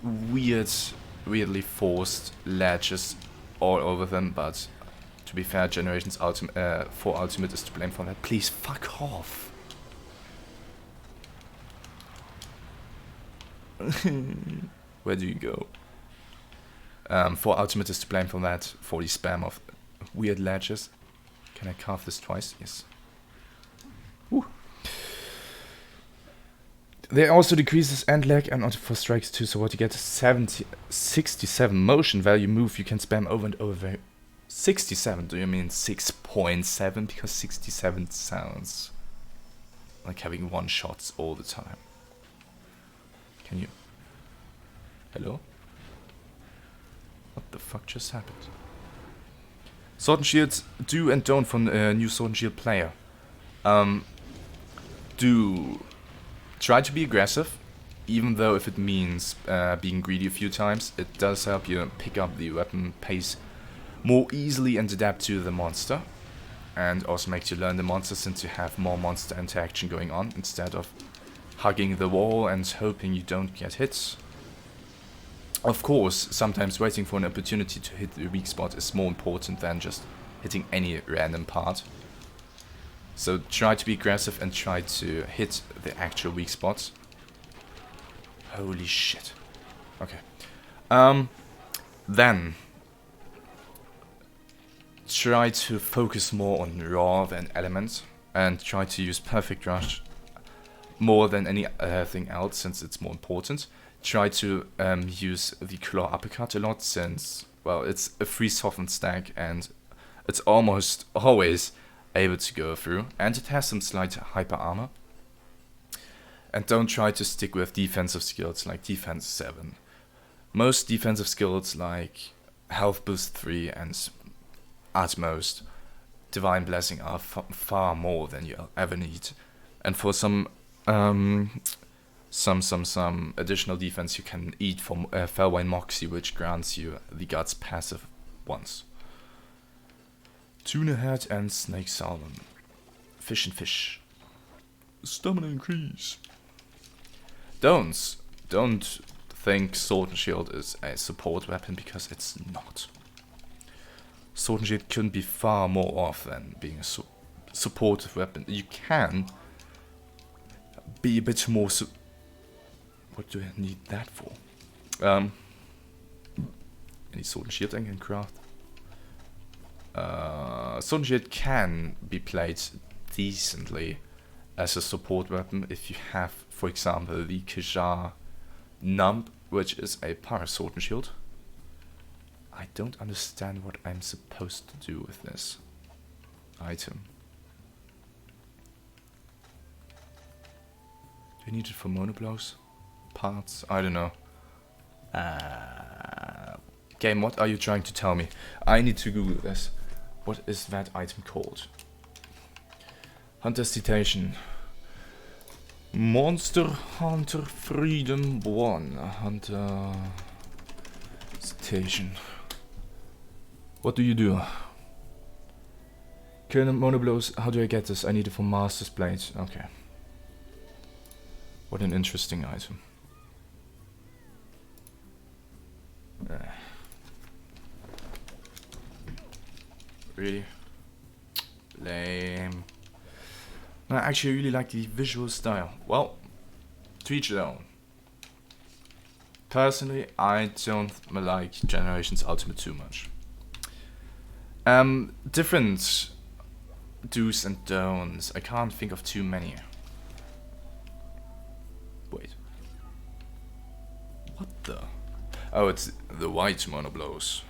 weirdly forced ledges all over them, but to be fair, Generations 4 Ultimate is to blame for that. Please fuck off. Where do you go? 4 Ultimate is to blame for that, for the spam of weird ledges. Can I carve this twice? Yes. Woo. They also decreases end lag and onto 4 strikes too, so what you get is 67 motion value move you can spam over and over. 67, do you mean 6.7? Because 67 sounds like having one shots all the time. Can you? Hello? What the fuck just happened? Sword and Shields do and don't for a new Sword and Shield player. Do try to be aggressive, even though if it means being greedy a few times, it does help you pick up the weapon pace more easily and adapt to the monster. And also makes you learn the monster since you have more monster interaction going on instead of hugging the wall and hoping you don't get hit. Of course, sometimes waiting for an opportunity to hit the weak spot is more important than just hitting any random part. So try to be aggressive and try to hit the actual weak spots. Holy shit. Okay. Then try to focus more on raw than elements and try to use Perfect Rush more than anything else since it's more important. Try to use the claw uppercut a lot since, well, it's a free softened stack and it's almost always able to go through, and it has some slight hyper armor. And don't try to stick with defensive skills like defense 7. Most defensive skills like health boost 3 and at most divine blessing are far more than you ever need. And for some additional defense you can eat from Felwine Moxie, which grants you the Guts passive once. Tuna Head and Snake Salmon. Fish and fish. Stamina increase. Don't think Sword and Shield is a support weapon, because it's not. Sword and Shield couldn't be far more off than being a supportive weapon. You can be a bit more what do I need that for? Any Sword and Shield I can craft? Sword and Shield can be played decently as a support weapon if you have, for example, the Kajar Numb, which is a para Sword and Shield. I don't understand what I'm supposed to do with this item. Do I need it for monoblows? Parts? I don't know. Game, what are you trying to tell me? I need to Google this. What is that item called? Hunter's Citation. Monster Hunter Freedom 1. Hunter Citation. What do you do? Kill monoblows. How do I get this? I need it for Master's Blade. Okay. What an interesting item. Really? Lame. I actually really like the visual style. Well, to each their own. Personally, I don't like Generations Ultimate too much. Different do's and don'ts. I can't think of too many. Wait. What the? Oh, it's the white monoblows.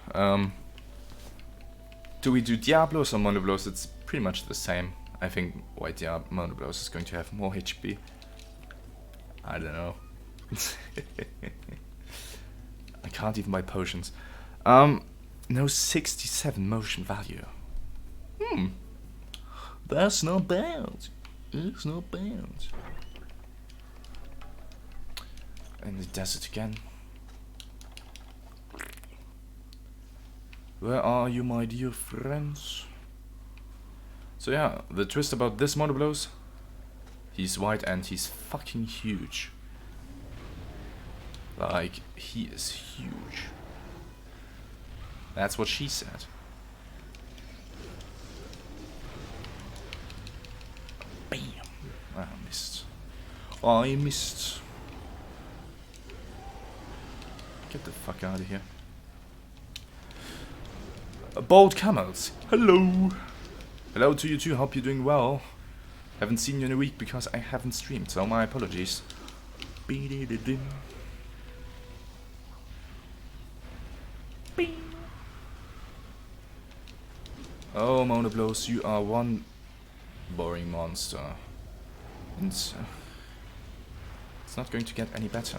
Do we do Diablos or monoblows? It's pretty much the same. I think white monoblows is going to have more HP. I don't know. I can't even buy potions. No 67 motion value. That's not bad. It's not bad. In the desert again. Where are you, my dear friends? So yeah, the twist about this monoblows. He's white and he's fucking huge. Like, he is huge. That's what she said. Bam! I missed. I missed. Get the fuck out of here. Bold camels. Hello. Hello to you too. Hope you're doing well. Haven't seen you in a week because I haven't streamed, so my apologies. Oh, Monoblos, you are one boring monster. And it's not going to get any better.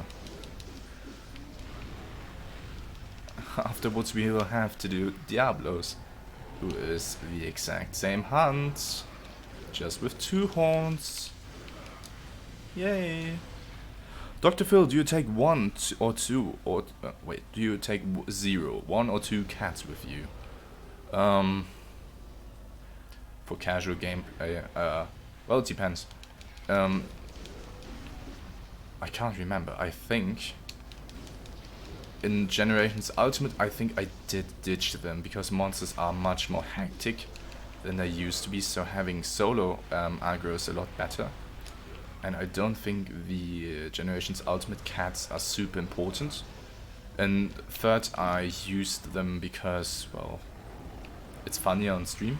Afterwards we will have to do Diablos, who is the exact same hunt, just with 2 horns. Yay! Dr. Phil, do you take 1 or 2 or wait? Do you take 0, 1 or 2 cats with you? For casual gameplay, well, it depends. I can't remember. I think in Generations Ultimate, I think I did ditch them because monsters are much more hectic than they used to be. So having solo aggro is a lot better. And I don't think the Generations Ultimate cats are super important. And third, I used them because, well, it's funnier on stream,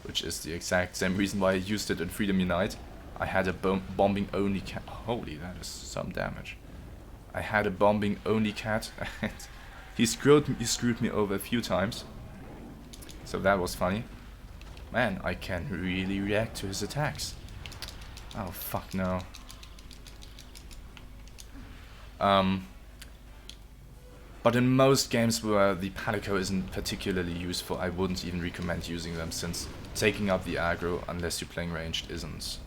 which is the exact same reason why I used it in Freedom Unite. I had a bombing only cat. Holy, that is some damage. I had a bombing only cat and he screwed me over a few times. So that was funny. Man, I can really react to his attacks. Oh fuck no. But in most games where the Palico isn't particularly useful, I wouldn't even recommend using them, since taking up the aggro unless you're playing ranged isn't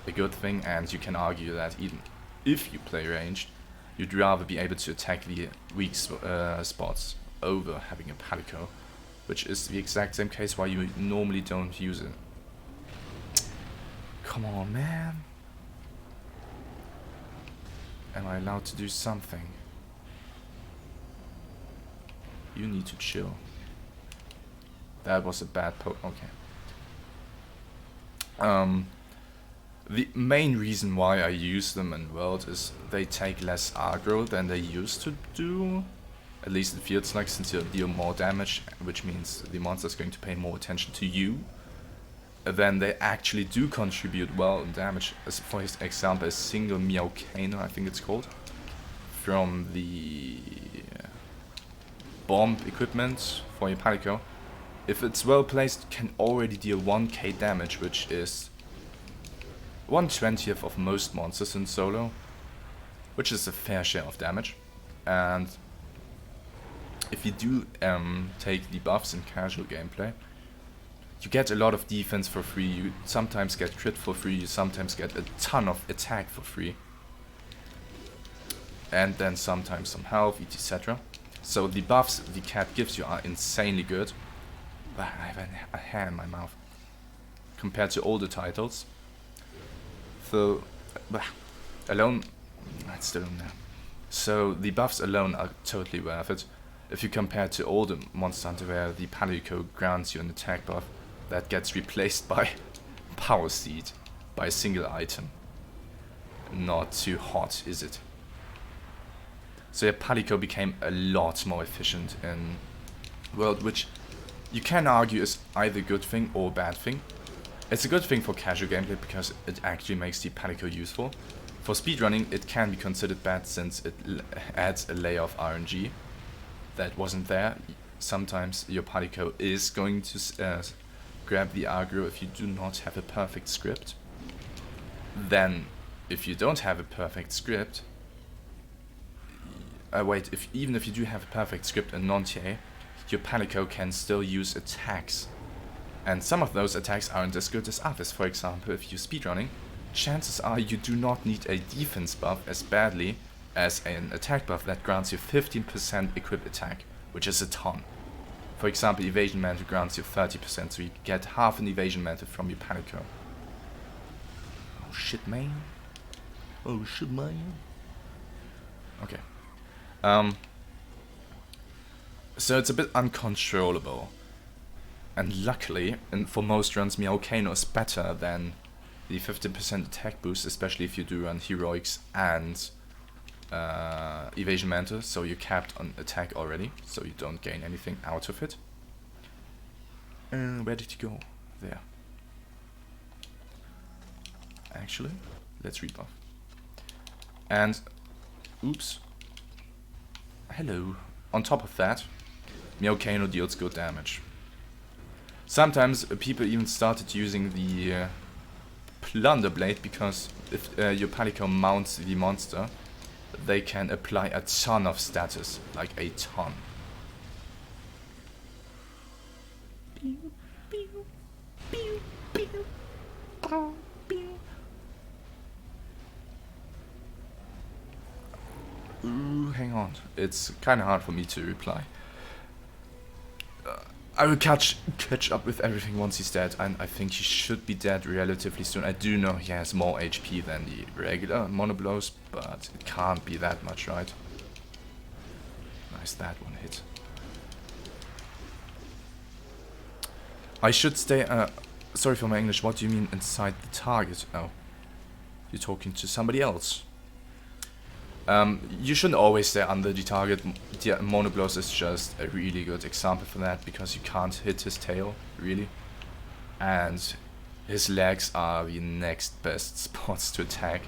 a good thing, and you can argue that even if you play ranged, you'd rather be able to attack the weak spots over having a Palico, which is the exact same case why you normally don't use it. Come on, man. Am I allowed to do something? You need to chill. That was a bad okay. The main reason why I use them in World is they take less aggro than they used to do. At least it feels like, since you deal more damage, which means the monster's going to pay more attention to you. Then they actually do contribute well in damage. As for example, a single Meowcano, I think it's called, from the bomb equipment for your Palico, if it's well placed, can already deal 1k damage, which is 1/20th of most monsters in solo, which is a fair share of damage. And if you do take the buffs in casual gameplay, you get a lot of defense for free, you sometimes get crit for free, you sometimes get a ton of attack for free, and then sometimes some health, etc. So the buffs the cat gives you are insanely good. I have a hair in my mouth. Compared to older titles. So, alone, it's still in there. So the buffs alone are totally worth it. If you compare to older Monster Hunter where the Palico grants you an attack buff that gets replaced by Power Seed, by a single item. Not too hot, is it? So your Palico became a lot more efficient in World, which you can argue is either a good thing or a bad thing. It's a good thing for casual gameplay because it actually makes the Palico useful. For speedrunning, it can be considered bad since it adds a layer of RNG that wasn't there. Sometimes your Palico is going to grab the aggro if you do not have a perfect script. Then, if you don't have a perfect script, even if you do have a perfect script and non-TA, your Palico can still use attacks. And some of those attacks aren't as good as others. For example, if you're speedrunning, chances are you do not need a defense buff as badly as an attack buff that grants you 15% equip attack, which is a ton. For example, evasion mantle grants you 30%, so you get half an evasion mantle from your Palico. Oh shit, man. Oh shit, man. Okay. So it's a bit uncontrollable. And luckily, and for most runs, Meowcano is better than the 15% attack boost, especially if you do run Heroics and Evasion Mantle, so you're capped on attack already, so you don't gain anything out of it. Where did you go? There. Actually, let's rebuff. And, oops. Hello. On top of that, Meowcano deals good damage. Sometimes people even started using the Plunder Blade, because if your Palico mounts the monster, they can apply a ton of status, like a ton. Ooh, hang on, it's kinda hard for me to reply. I will catch up with everything once he's dead, and I think he should be dead relatively soon. I do know he has more HP than the regular monoblows, but it can't be that much, right? Nice, that one hit. I should stay, sorry for my English, what do you mean inside the target? Oh, you're talking to somebody else. You shouldn't always stay under the target. Monoblows is just a really good example for that, because you can't hit his tail, really. And his legs are the next best spots to attack.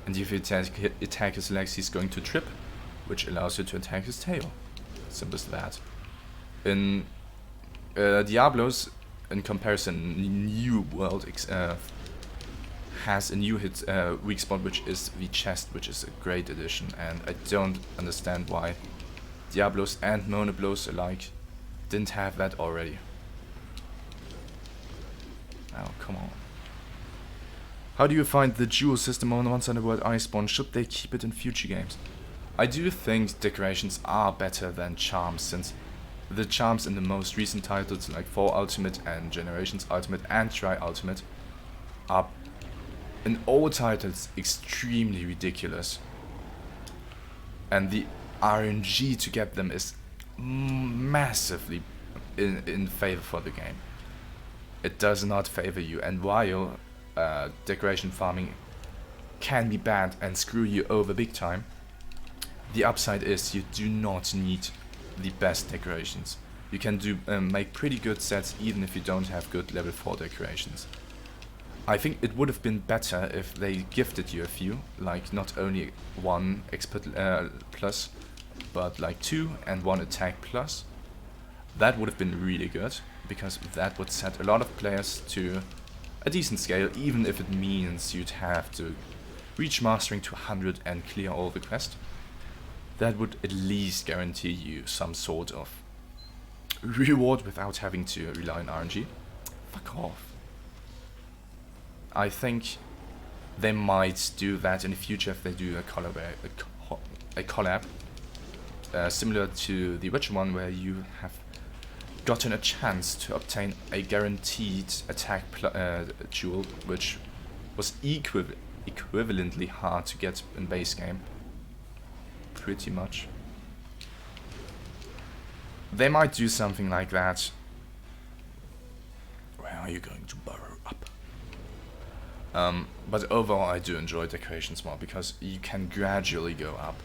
And if you attack his legs, he's going to trip, which allows you to attack his tail. Simple as that. In Diablos, in comparison, New World has a new hit weak spot, which is the chest, which is a great addition, and I don't understand why Diablos and monoblows alike didn't have that already. Oh, come on. How do you find the dual system on Once in the World Iceborne? Should they keep it in future games? I do think decorations are better than charms, since the charms in the most recent titles, like 4 Ultimate and Generations Ultimate and Tri Ultimate, are in all titles extremely ridiculous, and the RNG to get them is massively in favor for the game. It does not favor you, and while decoration farming can be bad and screw you over big time, the upside is you do not need the best decorations. You can do make pretty good sets even if you don't have good level 4 decorations. I think it would have been better if they gifted you a few, like not only 1 expert plus, but like 2 and 1 attack plus. That would have been really good, because that would set a lot of players to a decent scale, even if it means you'd have to reach mastering to 100 and clear all the quests. That would at least guarantee you some sort of reward without having to rely on RNG. Fuck off. I think they might do that in the future if they do a collab similar to the Witcher one, where you have gotten a chance to obtain a guaranteed attack jewel, which was equivalently hard to get in base game. Pretty much. They might do something like that. Where are you going to burrow up? But overall I do enjoy decorations more, because you can gradually go up,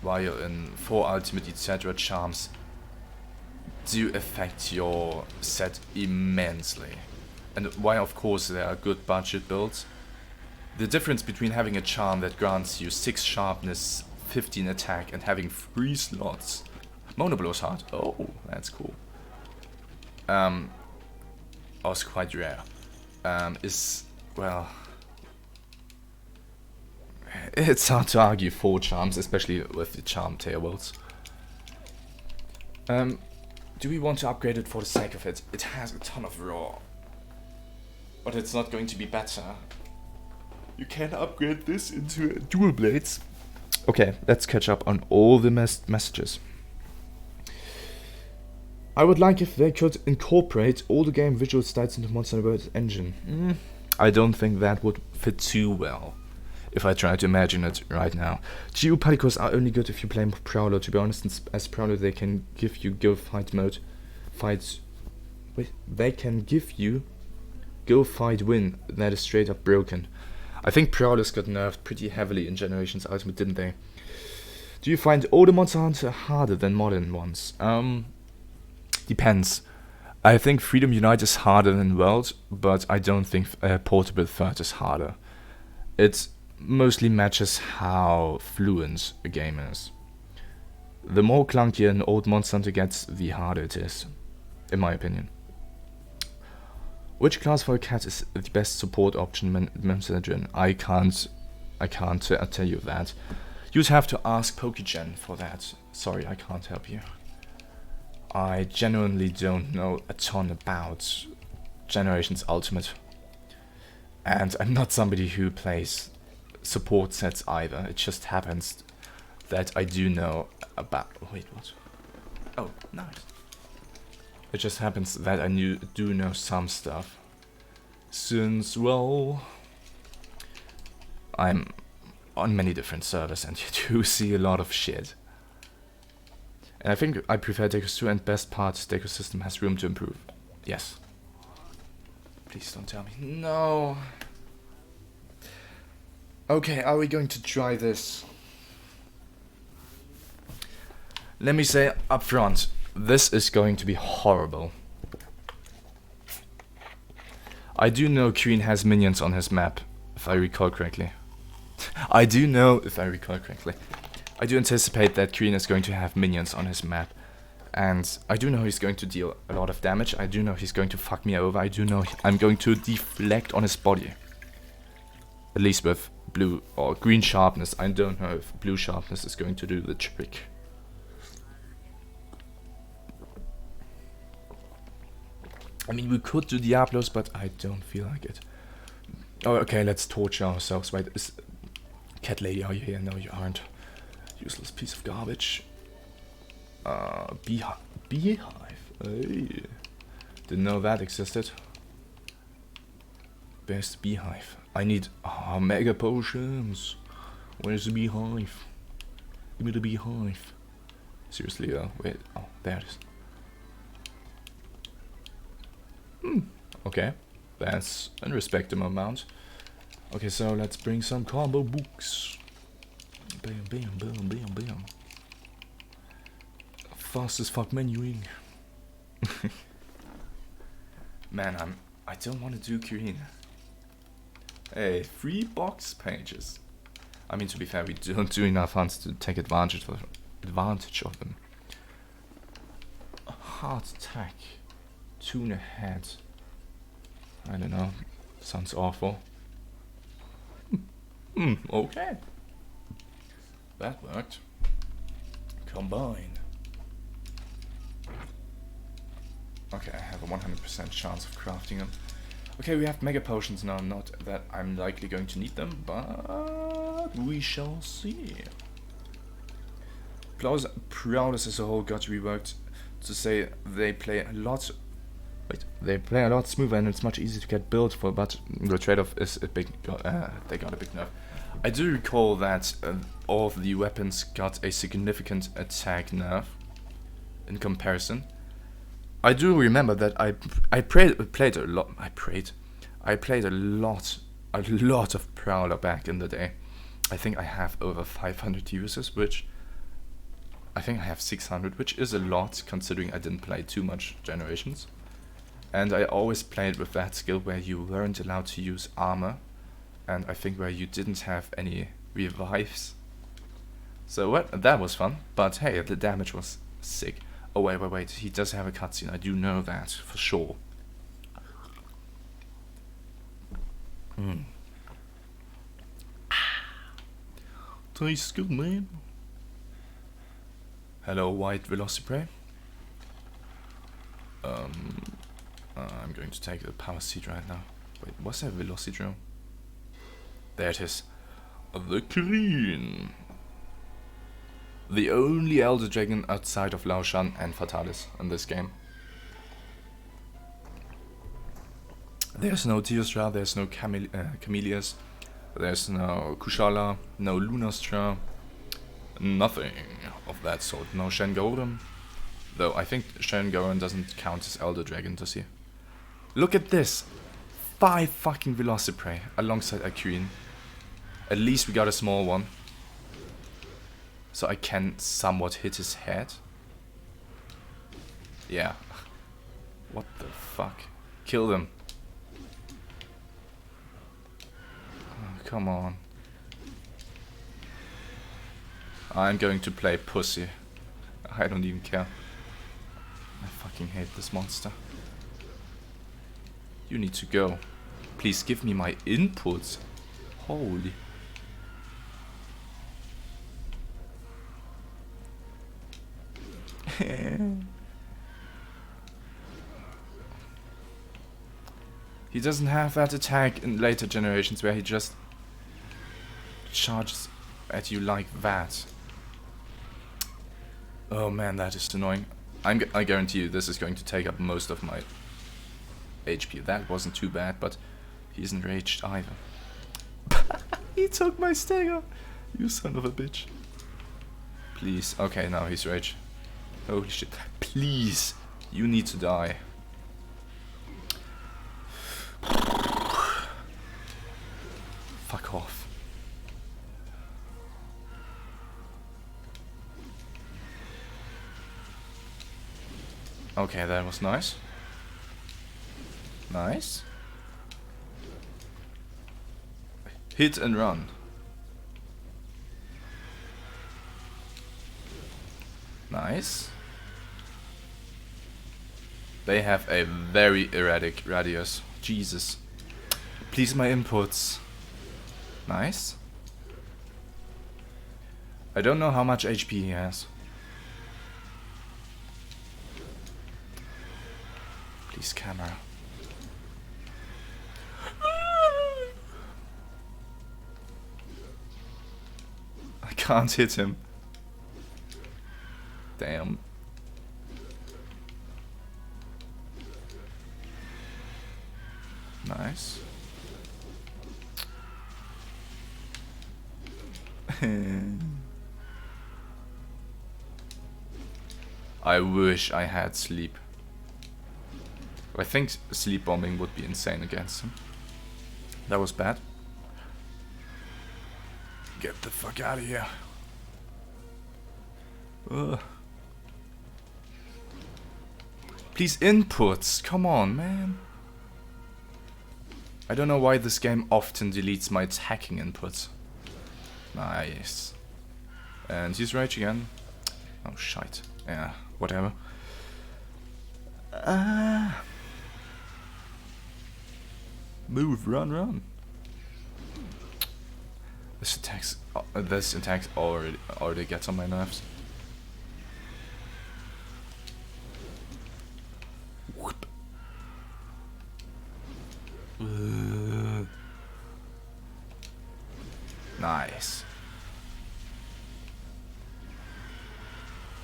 while in 4 Ultimate etc. charms do affect your set immensely. And while of course there are good budget builds, the difference between having a charm that grants you 6 sharpness, 15 attack, and having 3 slots, Monoblow's hard, oh that's cool, also quite rare, is, well, it's hard to argue 4 charms, especially with the charm tailwells. Do we want to upgrade it for the sake of it? It has a ton of raw, but it's not going to be better. You can upgrade this into dual blades. Okay, let's catch up on all the messages. I would like if they could incorporate all the game visual stats into Monster Hunter World engine. I don't think that would fit too well. if I try to imagine it right now. Geopaticos are only good if you play Prowler, to be honest. As Prowler, they can give you go fight mode. They can give you go fight win. That is straight up broken. I think Prowlers got nerfed pretty heavily in Generations Ultimate, didn't they? Do you find older Monster Hunter harder than modern ones? Depends. I think Freedom Unite is harder than World, but I don't think Portable Third is harder. It mostly matches how fluent a game is. The more clunky an old Monster Hunter gets, the harder it is, in my opinion. Which class for a cat is the best support option in I can't tell you that. You'd have to ask Pokegen for that. Sorry, I can't help you. I genuinely don't know a ton about Generations Ultimate. And I'm not somebody who plays support sets either. It just happens that I do know about... Wait, what? Oh, nice. It just happens that I do know some stuff. Since, well... I'm on many different servers and you do see a lot of shit. And I think I prefer Decos 2, and best part, Decos system has room to improve. Yes. Please don't tell me. No. Okay, are we going to try this? Let me say up front, this is going to be horrible. I do know Queen has minions on his map, if I recall correctly. I do anticipate that Queen is going to have minions on his map. And I do know he's going to deal a lot of damage. I do know he's going to fuck me over. I do know I'm going to deflect on his body. At least with blue or green sharpness. I don't know if blue sharpness is going to do the trick. I mean, we could do Diablos, but I don't feel like it. Oh, okay, let's torture ourselves. Wait, Cat Lady, are you here? No, you aren't. Useless piece of garbage. Beehive. Hey. Didn't know that existed. Where's the beehive? I need mega potions. Where's the beehive? Give me the beehive. Seriously, wait. Oh, there it is. Okay. That's a respectable amount. Okay, so let's bring some combo books. Bam, bam, bam, bam, bam. Fast as fuck menuing. Man, I don't want to do Queen. Hey, 3 box pages. I mean, to be fair, we don't do enough hunts to take advantage of them. A heart attack. Tuna head. I don't know. Sounds awful. Okay. That worked. Combine. Okay, I have a 100% chance of crafting them. Okay, we have mega potions now. Not that I'm likely going to need them, but we shall see. Prowlers as a whole got reworked to say they play a lot. They play a lot smoother and it's much easier to get built for, but the trade-off is a big. They got a big nerf. I do recall that all of the weapons got a significant attack nerf in comparison. I do remember that I played a lot. I played a lot of Prowler back in the day. I think I have over 500 users, which I think I have 600, which is a lot considering I didn't play too much Generations. And I always played with that skill where you weren't allowed to use armor, and I think where you didn't have any revives. So that was fun, but hey, the damage was sick. Oh wait, he does have a cutscene, I do know that, for sure. Tastes good, man. Hello, white Velociprey. I'm going to take the power seed right now. Wait, what's that Velocidrome? There it is. The Queen. The only Elder Dragon outside of Laoshan and Fatalis in this game. There's no Teostra, there's no Camellias. There's no Kushala, no Lunastra, nothing of that sort. No Shengoran. Though I think Shengoran doesn't count as Elder Dragon, does he? Look at this! 5 fucking Velociprey alongside a Queen. At least we got a small one. So I can somewhat hit his head. Yeah. What the fuck? Kill them. Oh, come on. I'm going to play pussy. I don't even care. I fucking hate this monster. You need to go. Please give me my inputs. Holy. He doesn't have that attack in later generations where he just charges at you like that. Oh man, that is annoying. I guarantee you this is going to take up most of my HP. That wasn't too bad, but he's enraged either. He took my stagger! You son of a bitch. Please. Okay, now he's rage. Holy shit. Please! You need to die. Fuck off. Okay, that was nice. Nice. Hit and run. Nice. They have a very erratic radius. Jesus. Please, my inputs. Nice. I don't know how much HP he has. Please, camera. I can't hit him. Damn. Nice. I wish I had sleep. I think sleep bombing would be insane against him. That was bad. Get the fuck out of here. Ugh. Please, inputs. Come on, man. I don't know why this game often deletes my attacking inputs. Nice. And he's rage again. Oh, shite. Yeah, whatever. Move, run. This attack already gets on my nerves. Whoop. Nice.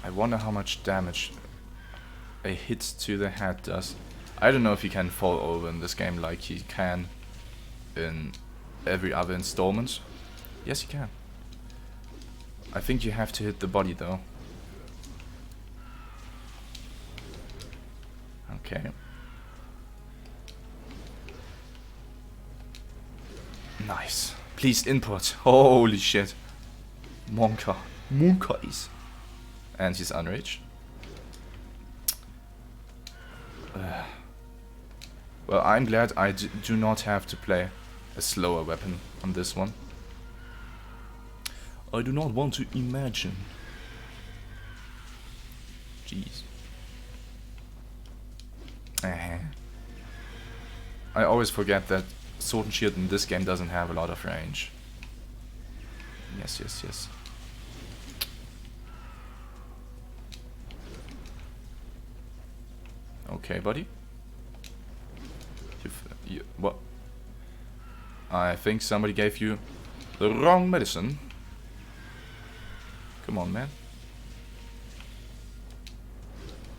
I wonder how much damage a hit to the head does. I don't know if he can fall over in this game like he can in every other installment. Yes, he can. I think you have to hit the body though. Okay. Nice. Please, input. Holy shit. Monka. Monka is. And he's unraged. Well, I'm glad I do not have to play a slower weapon on this one. I do not want to imagine. Jeez. I always forget that Sword and Shield in this game doesn't have a lot of range. Yes. Okay, buddy. What? I think somebody gave you the wrong medicine. Come on, man.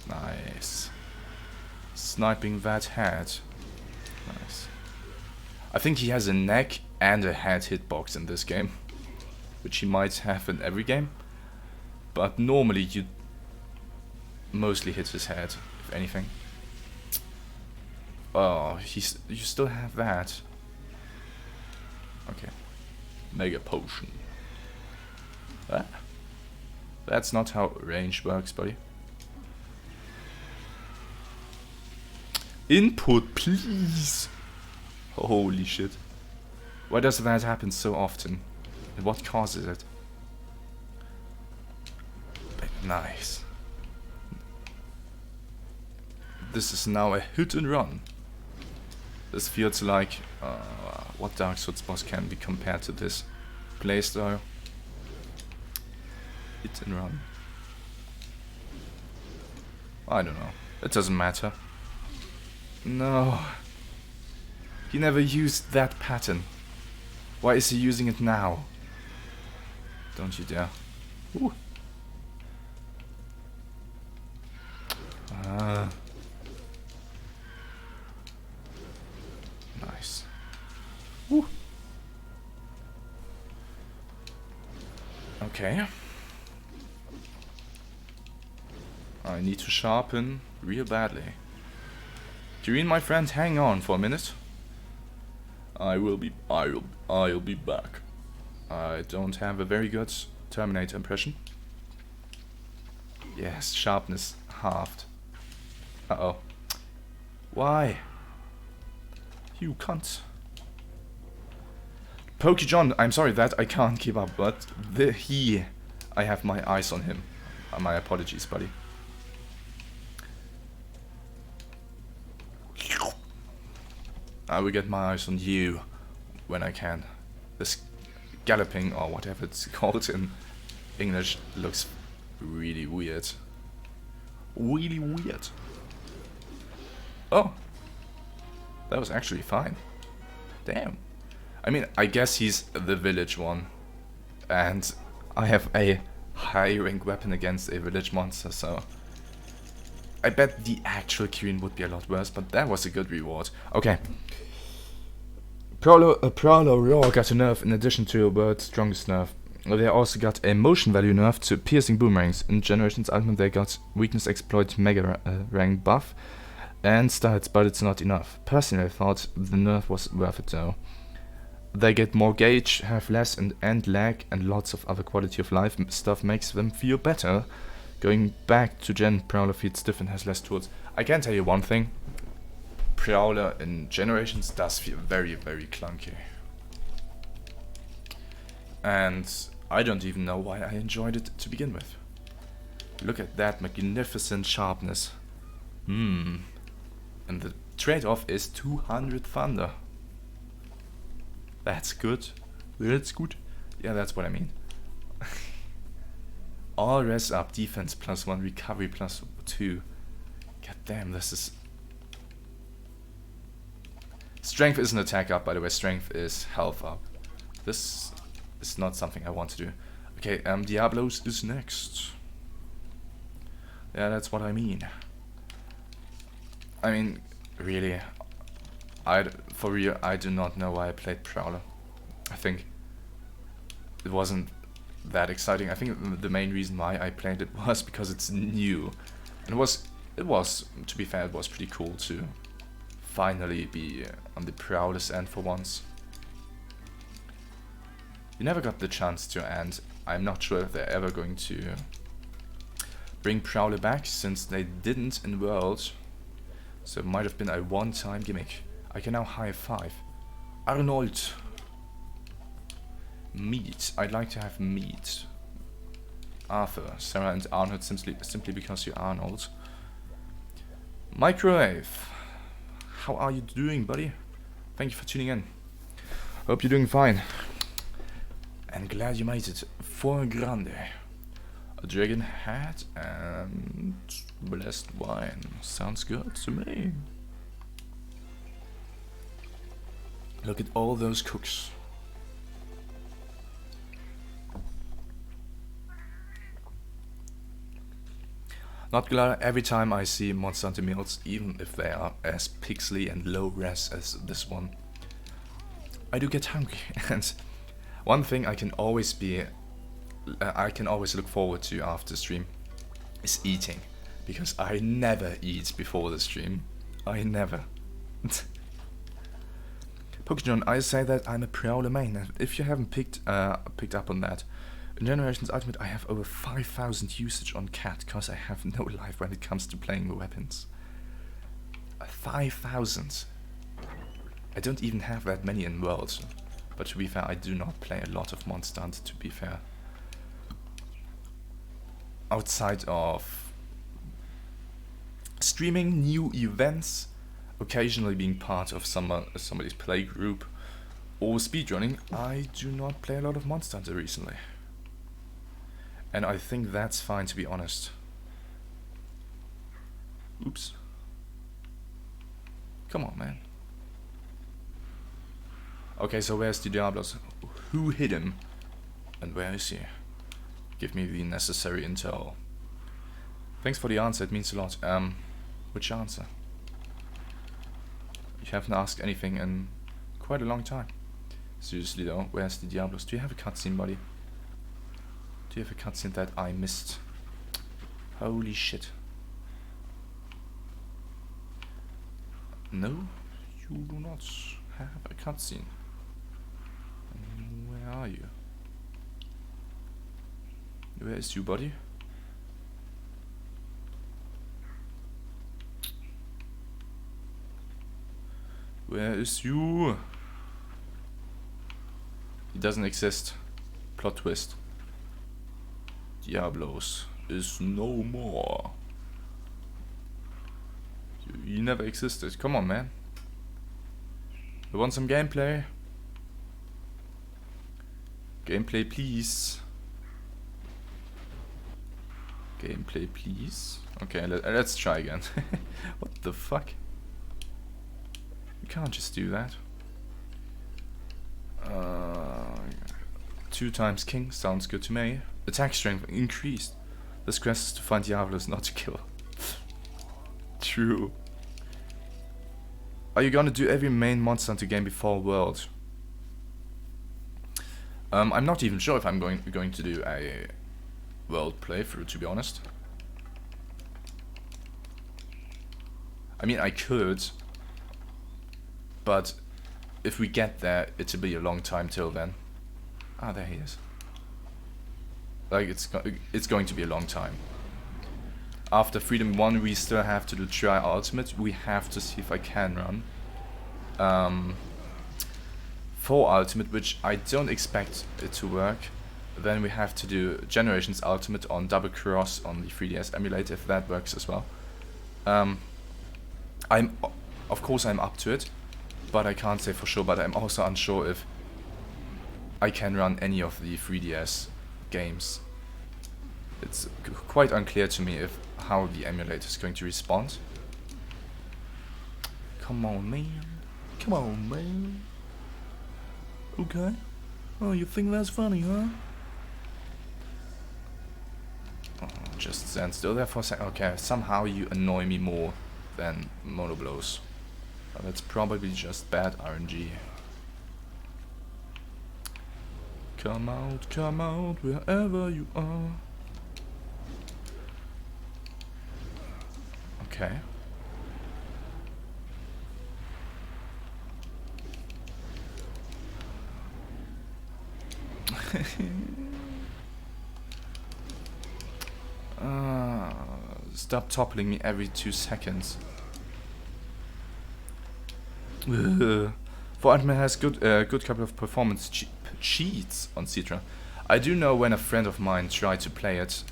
Nice. Sniping that head. Nice. I think he has a neck and a head hitbox in this game, which he might have in every game, but normally you mostly hit his head, if anything. Oh, you still have that. Okay. Mega potion. Ah. That's not how range works, buddy. Input, please. Holy shit. Why does that happen so often? And what causes it? Nice. This is now a hit and run. This feels like what Dark Souls boss can be compared to this playstyle. Hit and run. I don't know. It doesn't matter. No. He never used that pattern. Why is he using it now? Don't you dare. Ooh. Nice. Ooh. Okay. I need to sharpen real badly. Kirin, my friend, hang on for a minute. I'll be back. I don't have a very good Terminator impression. Yes, sharpness halved. Uh-oh. Why? You cunt. Pokey John, I'm sorry that I can't keep up, but I have my eyes on him. My apologies, buddy. I will get my eyes on you when I can. This galloping, or whatever it's called in English, looks really weird. Really weird. Oh. That was actually fine. Damn. I mean, I guess he's the village one. And I have a high rank weapon against a village monster, so I bet the actual Kirin would be a lot worse, but that was a good reward. Okay. Prowler Roar got a nerf in addition to a world's strongest nerf. They also got a motion value nerf to piercing boomerangs. In Generations Ultimate they got weakness exploit mega rank buff and stats, but it's not enough. Personally I thought the nerf was worth it though. They get more gauge, have less and lag, and lots of other quality of life stuff makes them feel better. Going back to Gen, Prowler feels stiff and has less tools. I can tell you one thing. Prowler in Generations does feel very, very clunky. And I don't even know why I enjoyed it to begin with. Look at that magnificent sharpness. And the trade-off is 200 thunder. That's good. That's good. Yeah, that's what I mean. All res up, defense +1, recovery +2. God damn, this is... Strength isn't attack up, by the way. Strength is health up. This is not something I want to do. Okay, Diablos is next. Yeah, that's what I mean. I mean, really, for real, I do not know why I played Prowler. I think it wasn't that exciting. I think the main reason why I played it was because it's new. And it was, to be fair, it was pretty cool to finally be on the Prowler's end for once. You never got the chance to, and I'm not sure if they're ever going to bring Prowler back, since they didn't in World. So it might have been a one-time gimmick. I can now high five. Arnold. Meat. I'd like to have meat. Arthur, Sarah and Arnold simply because you're Arnold. Microwave. How are you doing, buddy? Thank you for tuning in. Hope you're doing fine. And glad you made it. Four grande. A dragon hat and blessed wine. Sounds good to me. Look at all those cooks. Not gonna lie, every time I see Monster Hunter meals, even if they are as pixely and low res as this one, I do get hungry, and one thing I can always look forward to after stream is eating, because I never eat before the stream. I never. Pokemon, I say that I'm a Prowler main, and if you haven't picked up on that, in Generations Ultimate I have over 5,000 usage on Cat, because I have no life when it comes to playing the weapons. 5,000. I don't even have that many in Worlds, but to be fair, I do not play a lot of Monster Hunter, to be fair. Outside of streaming new events, occasionally being part of somebody's play group, or speedrunning, I do not play a lot of Monster Hunter recently. And I think that's fine, to be honest. Oops. Come on, man. Okay, so where's the Diablos? Who hit him? And where is he? Give me the necessary intel. Thanks for the answer, it means a lot. Which answer? You haven't asked anything in quite a long time. Seriously though, where's the Diablos? Do you have a cutscene, buddy? Do you have a cutscene that I missed? Holy shit. No, you do not have a cutscene. Where are you? Where is you, buddy? Where is you? He doesn't exist. Plot twist. Diablos is no more. He never existed. Come on, man. You want some gameplay? Gameplay, please. Gameplay, please. Okay, let's try again. What the fuck? You can't just do that. 2 times king sounds good to me. Attack strength increased. This quest is to find Diablos, not to kill. True. Are you gonna do every main Monster Hunter game before World? I'm not even sure if I'm going to do a World playthrough, to be honest. I mean, I could, but if we get there, it'll be a long time till then. Ah, there he is. Like, it's going to be a long time. After Freedom 1, we still have to do Try Ultimate. We have to see if I can run for Ultimate, which I don't expect it to work. Then we have to do Generations Ultimate on Double Cross on the 3DS emulator, if that works as well. Of course I'm up to it, but I can't say for sure. But I'm also unsure if I can run any of the 3DS games. It's quite unclear to me if how the emulator is going to respond. Come on, man. Come on, man. Okay. Oh, you think that's funny, huh? Oh, just stand still there for a second. Okay, somehow you annoy me more than monoblows. But that's probably just bad RNG. Come out, wherever you are. Okay. Stop toppling me every 2 seconds. Fortnite has good couple of performance cheats on Citra. I do know when a friend of mine tried to play it,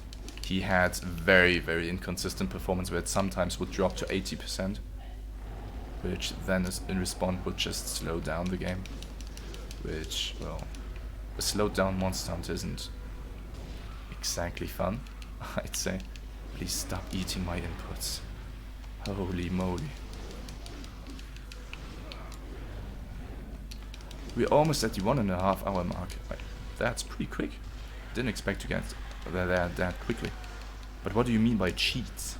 he had very, very inconsistent performance where it sometimes would drop to 80%, which then in response would just slow down the game. Which, well, a slowed down Monster Hunter isn't exactly fun, I'd say. Please stop eating my inputs. Holy moly. We're almost at the 1.5 hour mark. That's pretty quick. Didn't expect to get there that quickly. But what do you mean by cheats?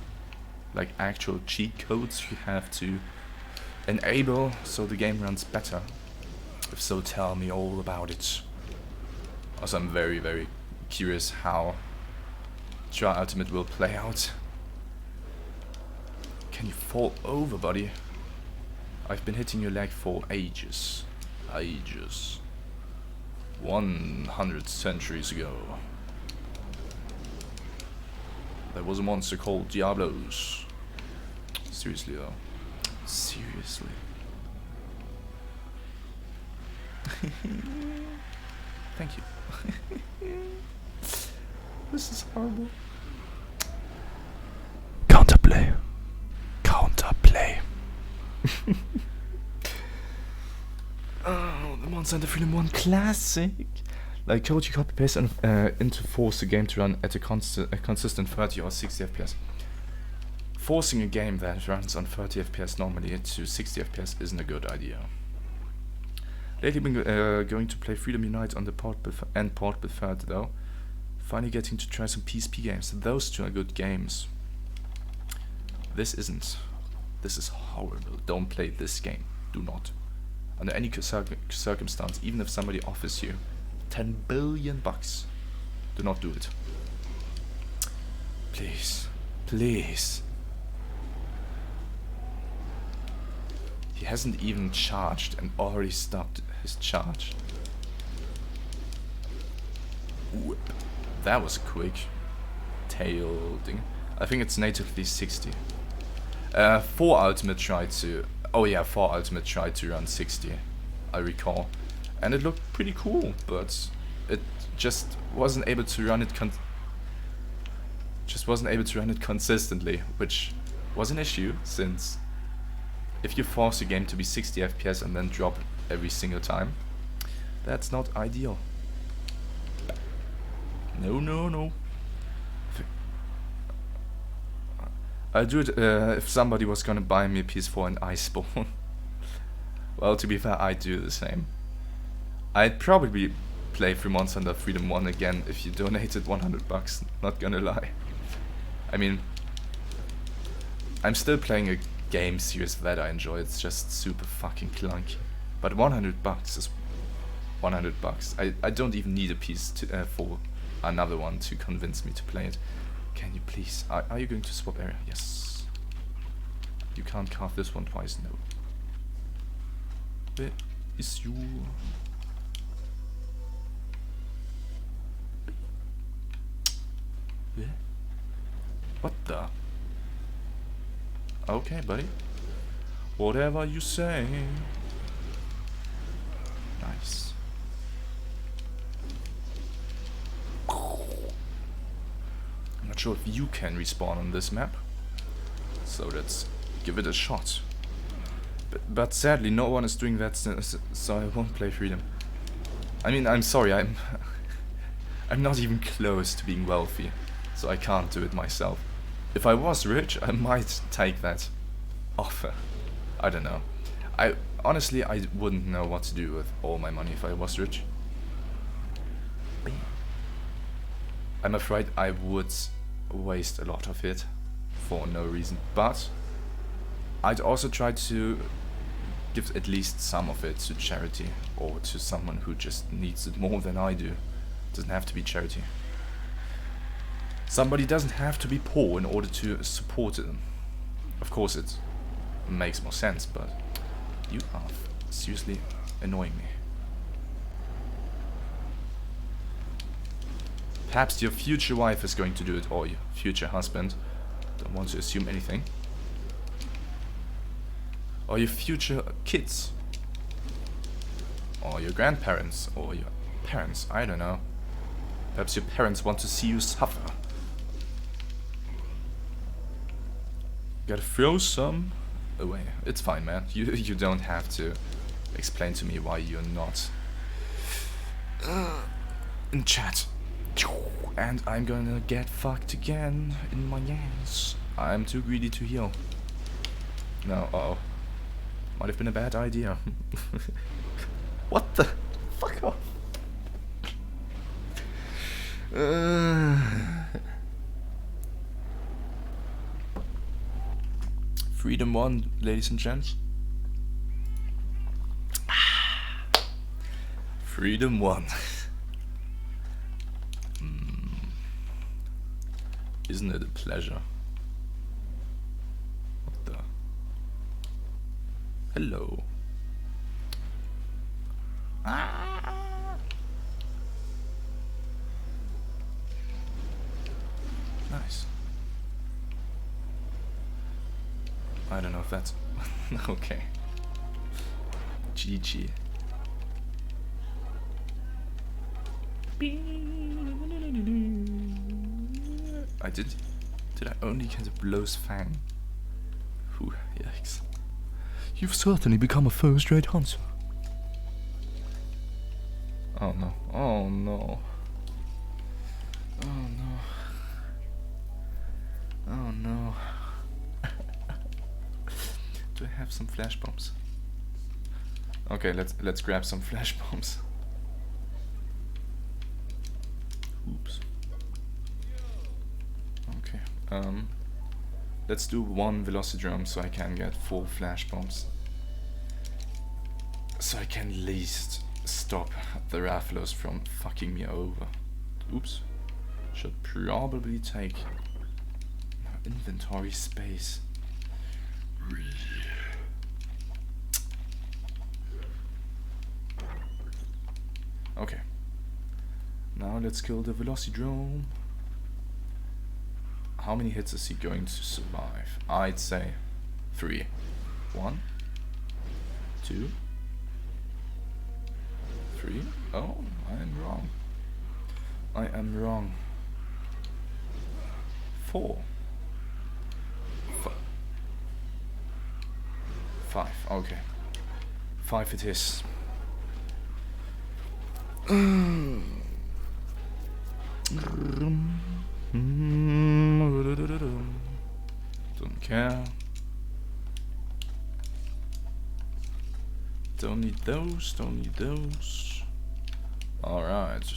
Like actual cheat codes you have to enable so the game runs better? If so, tell me all about it. Also, I'm very, very curious how Try Ultimate will play out. Can you fall over, buddy? I've been hitting your leg for ages. Ages. 100 centuries ago. There was a monster called Diablos. Seriously though. Seriously. Thank you. This is horrible. Counterplay. Counterplay. Oh, the Monster Hunter Freedom 1 classic. Like code you copy paste and into force the game to run at a consistent 30 or 60 FPS. Forcing a game that runs on 30 FPS normally to 60 FPS isn't a good idea. Lately been going to play Freedom Unite on the portable and portable third though. Finally getting to try some PSP games. Those two are good games. This isn't. This is horrible. Don't play this game. Do not. Under any circumstance, even if somebody offers you 10 billion bucks, do not do it. Please. Please. He hasn't even charged and already stopped his charge. Whip. That was quick. Tail thing. I think it's natively 60. 4 Ultimate tried to... Oh yeah, 4 Ultimate tried to run 60, I recall. And it looked pretty cool, but it just wasn't able to run it consistently, which was an issue, since if you force a game to be 60 FPS and then drop every single time, that's not ideal. No, no, no. I'll do it if somebody was gonna buy me a PS4 and Iceborne. Well, to be fair, I'd do the same. I'd probably play through Monster Hunter Freedom 1 again if you donated 100 bucks, not gonna lie. I mean, I'm still playing a game series that I enjoy, it's just super fucking clunky. But 100 bucks is 100 bucks. I don't even need a piece to, for another one to convince me to play it. Can you please? Are you going to swap area? Yes. You can't carve this one twice, no. Where is you? Where? What the? Okay, buddy. Whatever you say. Nice. I'm not sure if you can respawn on this map, so let's give it a shot. But sadly, no one is doing that, so I won't play Freedom. I mean, I'm sorry, I'm not even close to being wealthy, so I can't do it myself. If I was rich, I might take that offer. I don't know. Honestly, I wouldn't know what to do with all my money if I was rich. I'm afraid I would waste a lot of it for no reason, but I'd also try to give at least some of it to charity or to someone who just needs it more than I do. It doesn't have to be charity. Somebody doesn't have to be poor in order to support them. Of course it makes more sense, but you are seriously annoying me. Perhaps your future wife is going to do it, or your future husband. Don't want to assume anything. Or your future kids. Or your grandparents, or your parents, I don't know. Perhaps your parents want to see you suffer. Gotta throw some away. It's fine, man. You don't have to explain to me why you're not in chat. And I'm gonna get fucked again in my ass. I'm too greedy to heal. No, uh-oh. Might have been a bad idea. What the? Fuck off. Freedom 1, ladies and gents. Freedom 1. Isn't it a pleasure? What the? Hello. Nice. I don't know if that's okay. GG. Did I only get a Blow's Fang? Whew, yikes. You've certainly become a first-rate hunter. Oh no, oh no. Oh no. Oh no. Do I have some flash bombs? Okay, let's grab some flash bombs. Oops. Okay. Let's do one Velocidrome so I can get 4 flash bombs. So I can at least stop the Rathalos from fucking me over. Oops. Should probably take inventory space. Okay. Now let's kill the Velocidrome. How many hits is he going to survive? I'd say 3. 1, 2, 3. Oh, I am wrong. I am wrong. 4. 5. Okay. 5 it is. Don't care. Don't need those, don't need those. Alright.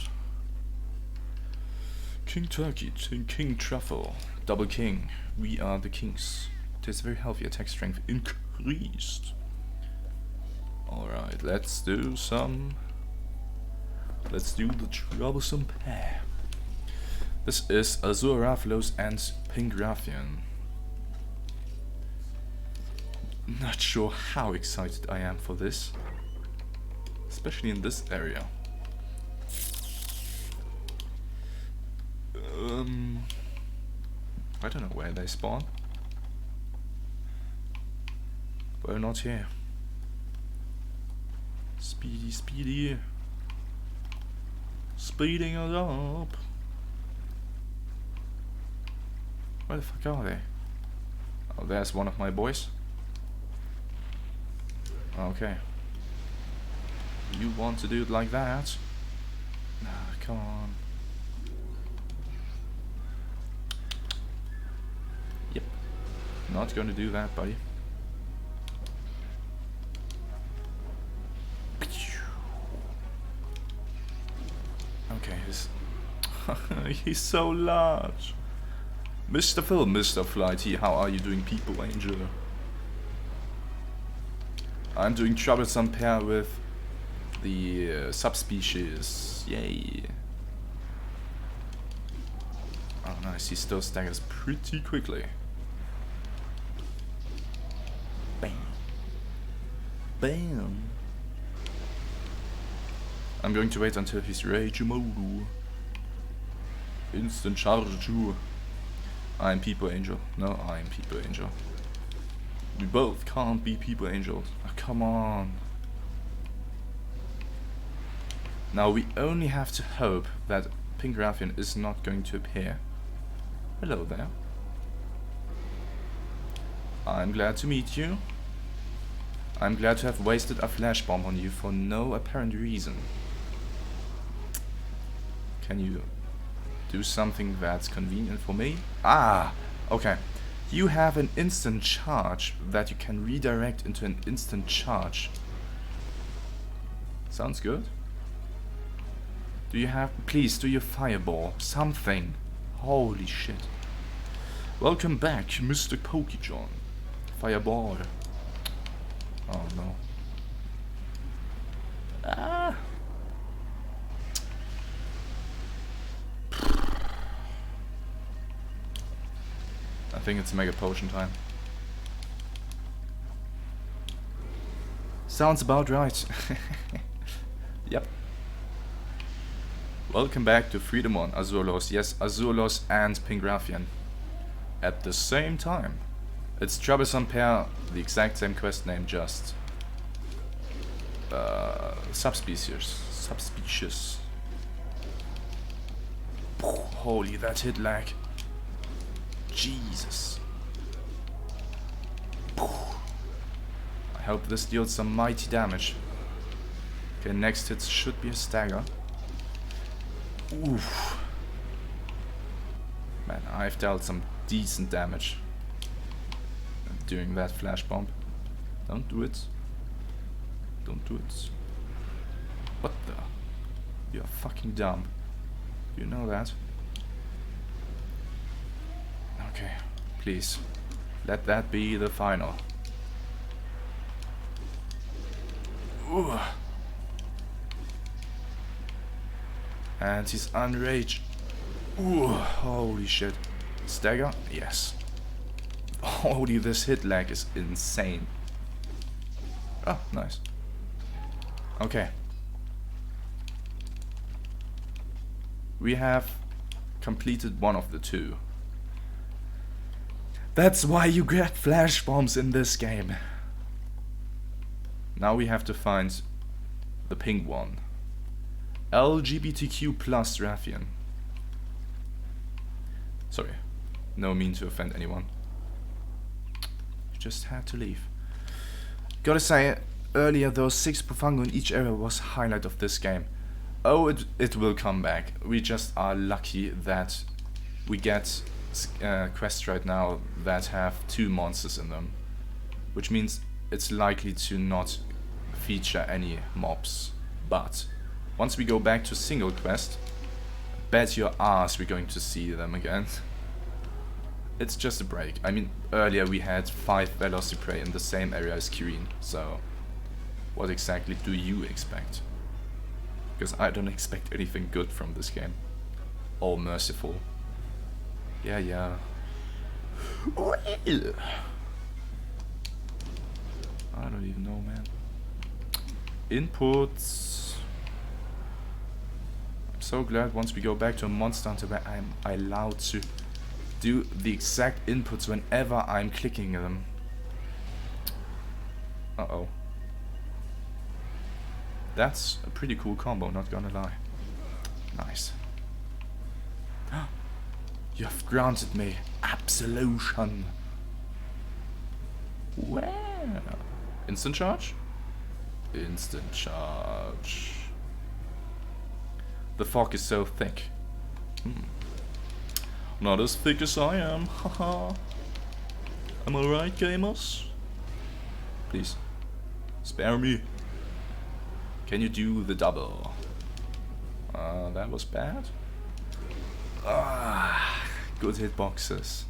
King Turkey, King Truffle, Double King. We are the kings. Tastes very healthy, attack strength increased. Alright, let's do the troublesome pair. This is Azure Rathalos and Pink Rathian. Not sure how excited I am for this, especially in this area. I don't know where they spawn. Well, not here. Speedy, speedy. Speeding it up. Where the fuck are they? Oh, there's one of my boys. Okay. You want to do it like that? Ah, come on. Yep. Not going to do that, buddy. Okay, he's so large. Mr. Phil, Mr. Flighty, how are you doing, people, Angel? I'm doing troublesome pair with the subspecies. Yay. Oh nice, he still staggers pretty quickly. Bam. Bam. I'm going to wait until he's rage mode. Instant charge. I'm People Angel. No, I'm People Angel. We both can't be People Angels. Oh, come on. Now we only have to hope that Pink Rathian is not going to appear. Hello there. I'm glad to meet you. I'm glad to have wasted a flash bomb on you for no apparent reason. Can you do something that's convenient for me? Ah, okay. You have an instant charge that you can redirect into an instant charge. Sounds good. Do you have... Please, do your fireball. Something. Holy shit. Welcome back, Mr. Pokejohn. Fireball. Oh no. Ah. think it's mega potion time. Sounds about right. Yep. Welcome back to Freedom on Azurelos. Yes, Azurelos and Pingraffian. At the same time. It's troublesome pair, the exact same quest name, just subspecies. Holy, that hit lag. Jesus. I hope this deals some mighty damage. Okay, next hit should be a stagger. Oof. Man, I've dealt some decent damage during that flash bomb. Don't do it. Don't do it. What the? You're fucking dumb. You know that? Okay, please. Let that be the final. Ooh. And he's unraged. Ooh, holy shit. Stagger? Yes. Holy, this hit lag is insane. Oh, nice. Okay. We have completed one of the two. That's why you grab flash bombs in this game. Now we have to find the pink one. LGBTQ plus Rathian. Sorry, no mean to offend anyone. You just had to leave. Gotta say, earlier those 6 bullfango in each area was highlight of this game. Oh, it will come back. We just are lucky that we get quests right now that have 2 monsters in them. Which means it's likely to not feature any mobs. But once we go back to single quest, bet your ass we're going to see them again. It's just a break. I mean, earlier we had 5 Velociprey in the same area as Kirin, so what exactly do you expect? Because I don't expect anything good from this game. All merciful. Yeah, yeah. Well, I don't even know, man. Inputs. I'm so glad once we go back to a monster hunter where I'm allowed to do the exact inputs whenever I'm clicking them. Uh-oh. That's a pretty cool combo, not gonna lie. Nice. You have granted me absolution. Well. Instant charge? Instant charge. The fog is so thick. Not as thick as I am, haha. Am I right, gamers? Please, spare me. Can you do the double? That was bad. Good hitboxes.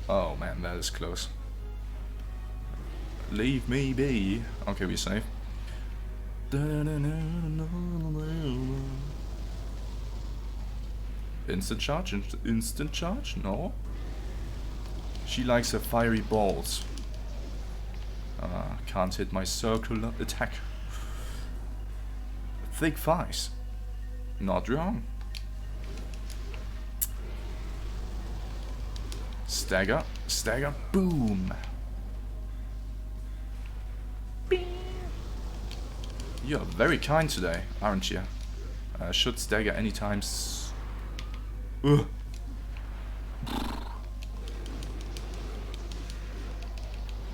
Oh man, that is close. Leave me be. Okay, we're safe. Instant charge? Instant charge? No. She likes her fiery balls. Can't hit my circular attack. Thick thighs. Not wrong. Stagger, stagger, boom. You're very kind today, aren't you? Should stagger anytime.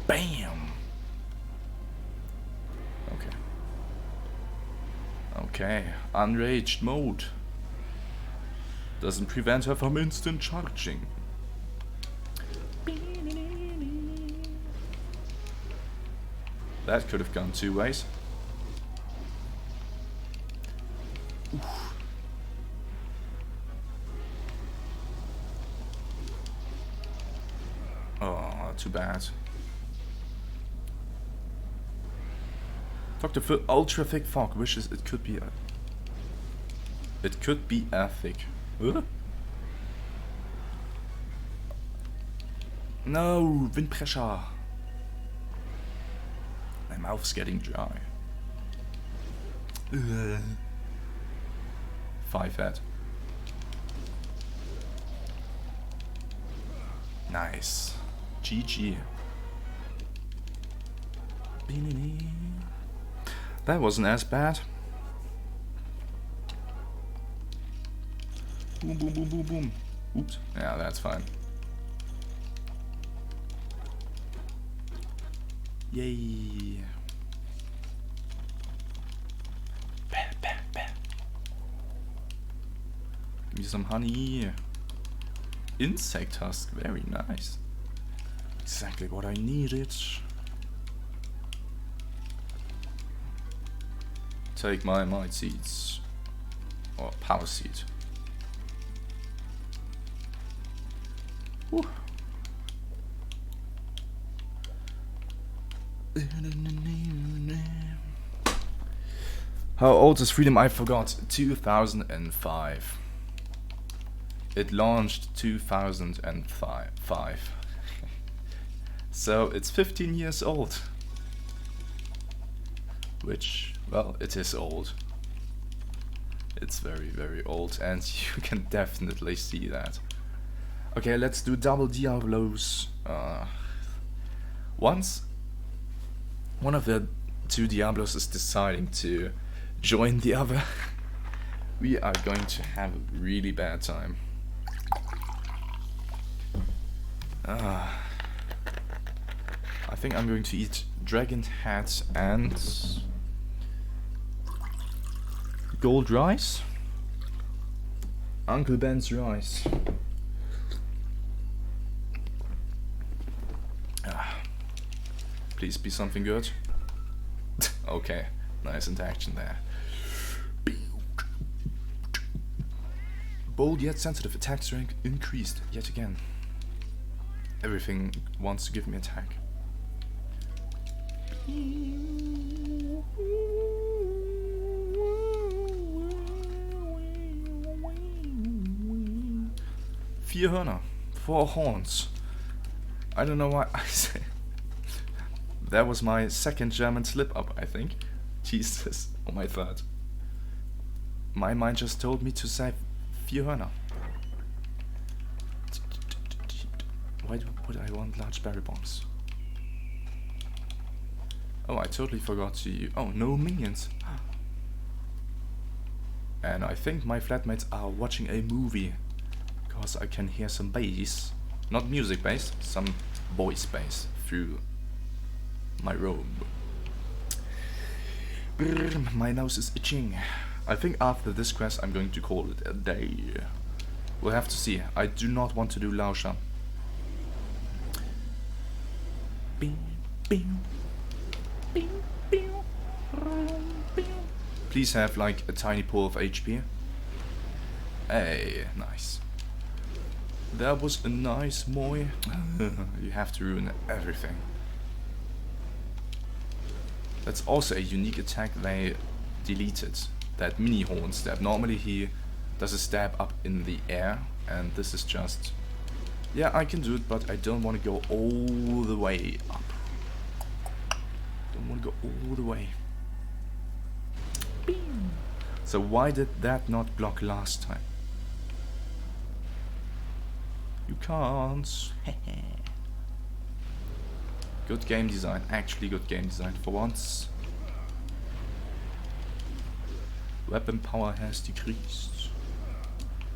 Bam. Okay. Okay, unraged mode. Doesn't prevent her from instant charging. That could have gone 2 ways. Oof. Oh, too bad. Dr. Phil, ultra thick fog wishes it could be a... It could be a thick... No, wind pressure. My mouth's getting dry. Ugh. 5 head. Nice. GG. That wasn't as bad. Boom, boom, boom, boom, boom. Oops. Yeah, that's fine. Yay. Bah, bah, bah. Give me some honey. Insect husk, very nice. Exactly what I needed. Take my might seeds. Or power seed. Woo. How old is Freedom? I forgot. 2005. It launched 2005. So it's 15 years old. Which, well, it is old. It's very, very old, and you can definitely see that. Okay, let's do double Diablos. Once one of the two Diablos is deciding to join the other, we are going to have a really bad time. I think I'm going to eat dragon hats and gold rice. Uncle Ben's rice. Please be something good. Okay, nice interaction there. Bold yet sensitive attack strength increased yet again. Everything wants to give me attack. Vier Hörner, 4 horns. I don't know why I say. That was my second German slip up, I think. Jesus, or my third. My mind just told me to say vier Hörner. Why would I want large berry bombs? Oh, I totally forgot to. Oh, no minions. And I think my flatmates are watching a movie, because I can hear some bass. Not music bass, some voice bass through my robe. Brr, my nose is itching. I think after this quest I'm going to call it a day. We'll have to see. I do not want to do Lauscher. Please have like a tiny pool of HP. Hey, nice. That was a nice moy. You have to ruin everything. That's also a unique attack they deleted. That mini horn stab. Normally he does a stab up in the air, and this is just... Yeah, I can do it, but I don't want to go all the way up. Don't want to go all the way. So why did that not block last time? You can't. Good game design, actually good game design for once. Weapon power has decreased.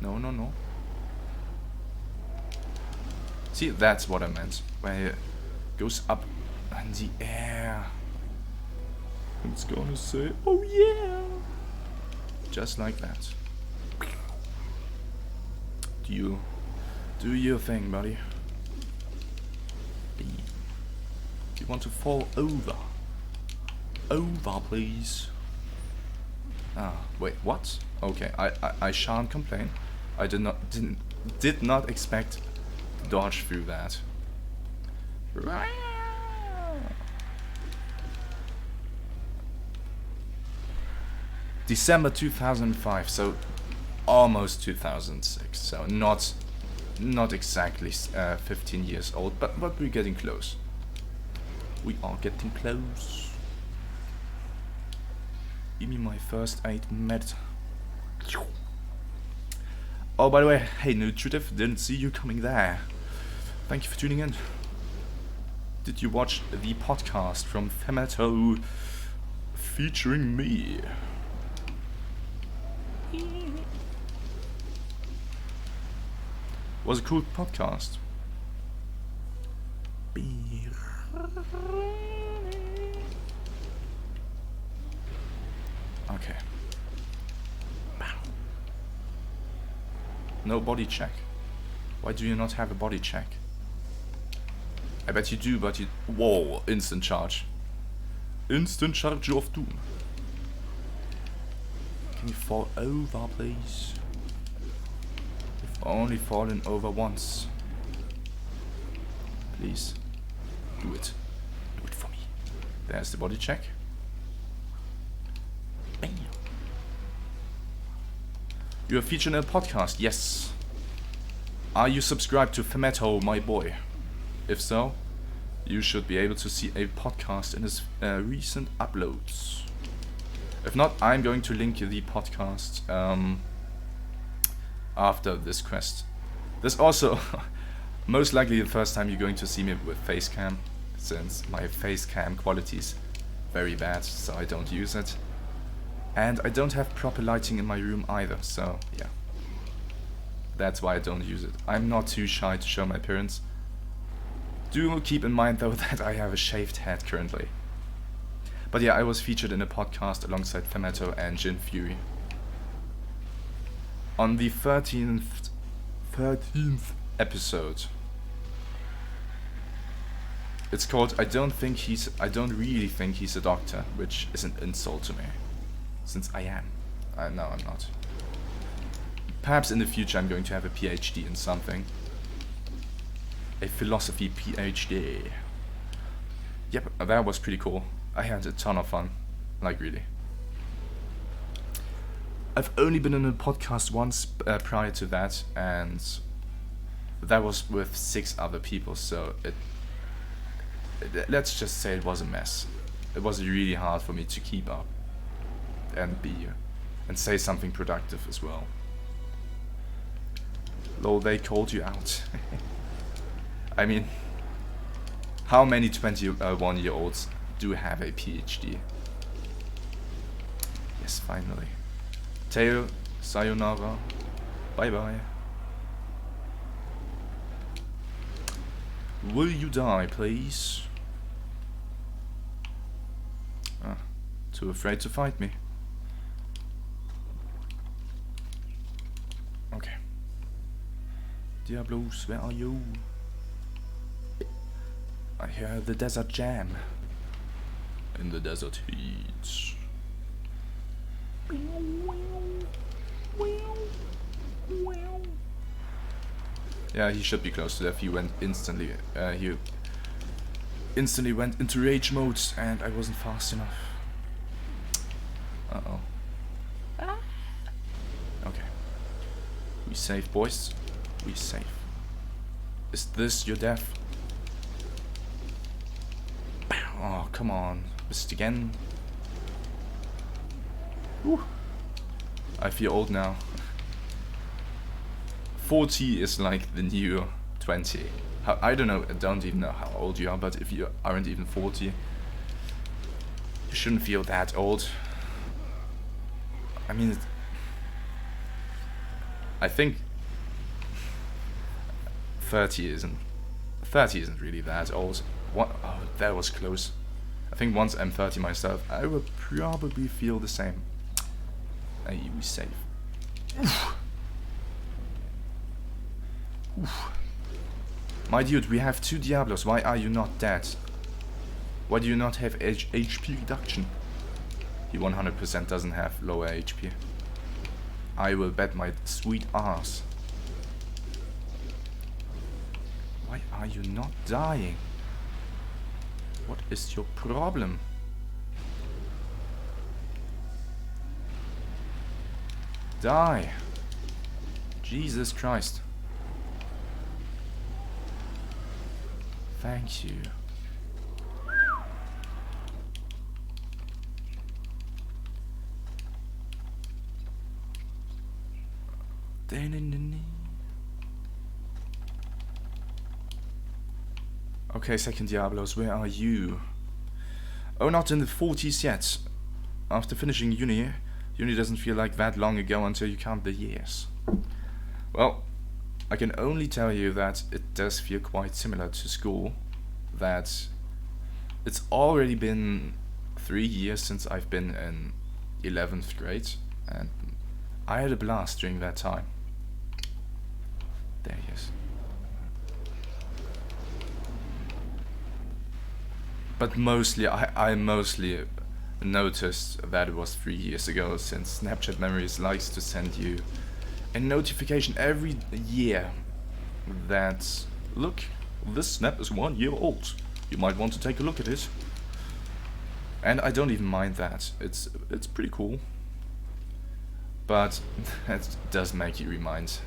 No, no, no. See, that's what I meant. Where it goes up in the air. It's gonna say, oh yeah! Just like that. Do your thing, buddy. You want to fall over? Over, please. Ah, wait, what? Okay, I shan't complain. I did not expect to dodge through that. December 2005, so almost 2006. So not not exactly 15 years old, but we're getting close. We are getting close. Give me my first aid med. Oh, by the way, hey Nutritive, didn't see you coming there. Thank you for tuning in. Did you watch the podcast from Femeto featuring me? Was a cool podcast. Okay. No body check. Why do you not have a body check? I bet you do, but you... Whoa, instant charge. Instant charge of doom. Can you fall over, please? You've only fallen over once. Please. Do it. Do it for me. There's the body check. Bam. You are featured in a podcast, yes. Are you subscribed to Femeto, my boy? If so, you should be able to see a podcast in his recent uploads. If not, I'm going to link the podcast after this quest. This also most likely the first time you're going to see me with face cam, since my face cam quality is very bad, so I don't use it. And I don't have proper lighting in my room either, so yeah. That's why I don't use it. I'm not too shy to show my appearance. Do keep in mind though that I have a shaved head currently. But yeah, I was featured in a podcast alongside Femeto and Jin Fury. On the 13th episode. It's called I don't really think he's a doctor, which is an insult to me. Since I am. No, I'm not. Perhaps in the future I'm going to have a PhD in something. A philosophy PhD. Yep, that was pretty cool. I had a ton of fun. Like, really. I've only been in a podcast once prior to that, and that was with 6 other people, so let's just say it was a mess. It was really hard for me to keep up and say something productive as well. Lol, they called you out. I mean, how many 21-year-olds do have a PhD? Yes, finally. Teo, sayonara, bye bye. Will you die, please? Too afraid to fight me. Okay. Diablos, where are you? I hear the desert jam. In the desert heat. Yeah, he should be close to death. He went instantly. He instantly went into rage mode, and I wasn't fast enough. Uh-oh. Okay. We safe, boys. We safe. Is this your death? Oh, come on. Missed again. Whew. I feel old now. 40 is like the new 20. I don't know, I don't even know how old you are, but if you aren't even 40, you shouldn't feel that old. I mean, I think 30 isn't really that old. What? Oh, that was close. I think once I'm 30 myself, I will probably feel the same. Hey, we safe. Oof. Oof. My dude, we have 2 Diablos. Why are you not dead? Why do you not have HP reduction? He 100% doesn't have lower HP. I will bet my sweet ass. Why are you not dying? What is your problem? Die. Jesus Christ. Thank you. Okay, second Diablos, where are you? Oh, not in the 40s yet. After finishing uni doesn't feel like that long ago until you count the years. Well, I can only tell you that it does feel quite similar to school, that it's already been 3 years since I've been in 11th grade, and I had a blast during that time. There he is. But mostly, I mostly noticed that it was 3 years ago, since Snapchat Memories likes to send you a notification every year that, look, this snap is 1 year old. You might want to take a look at it. And I don't even mind that. It's pretty cool. But that does make you remind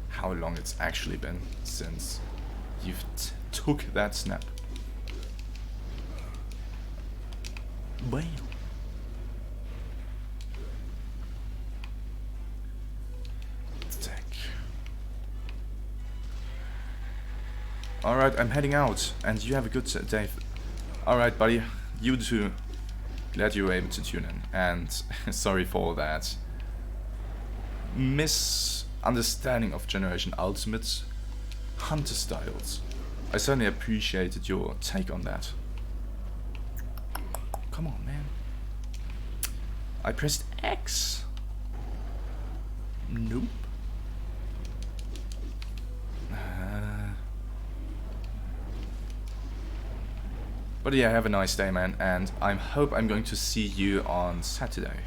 how long it's actually been since you've took that snap. Well. Alright, I'm heading out, and you have a good day. Alright, buddy, you too. Glad you were able to tune in, and sorry for that misunderstanding of Generation Ultimate's hunter styles. I certainly appreciated your take on that. Come on, man. I pressed X. Nope. But yeah, have a nice day, man, and I hope I'm going to see you on Saturday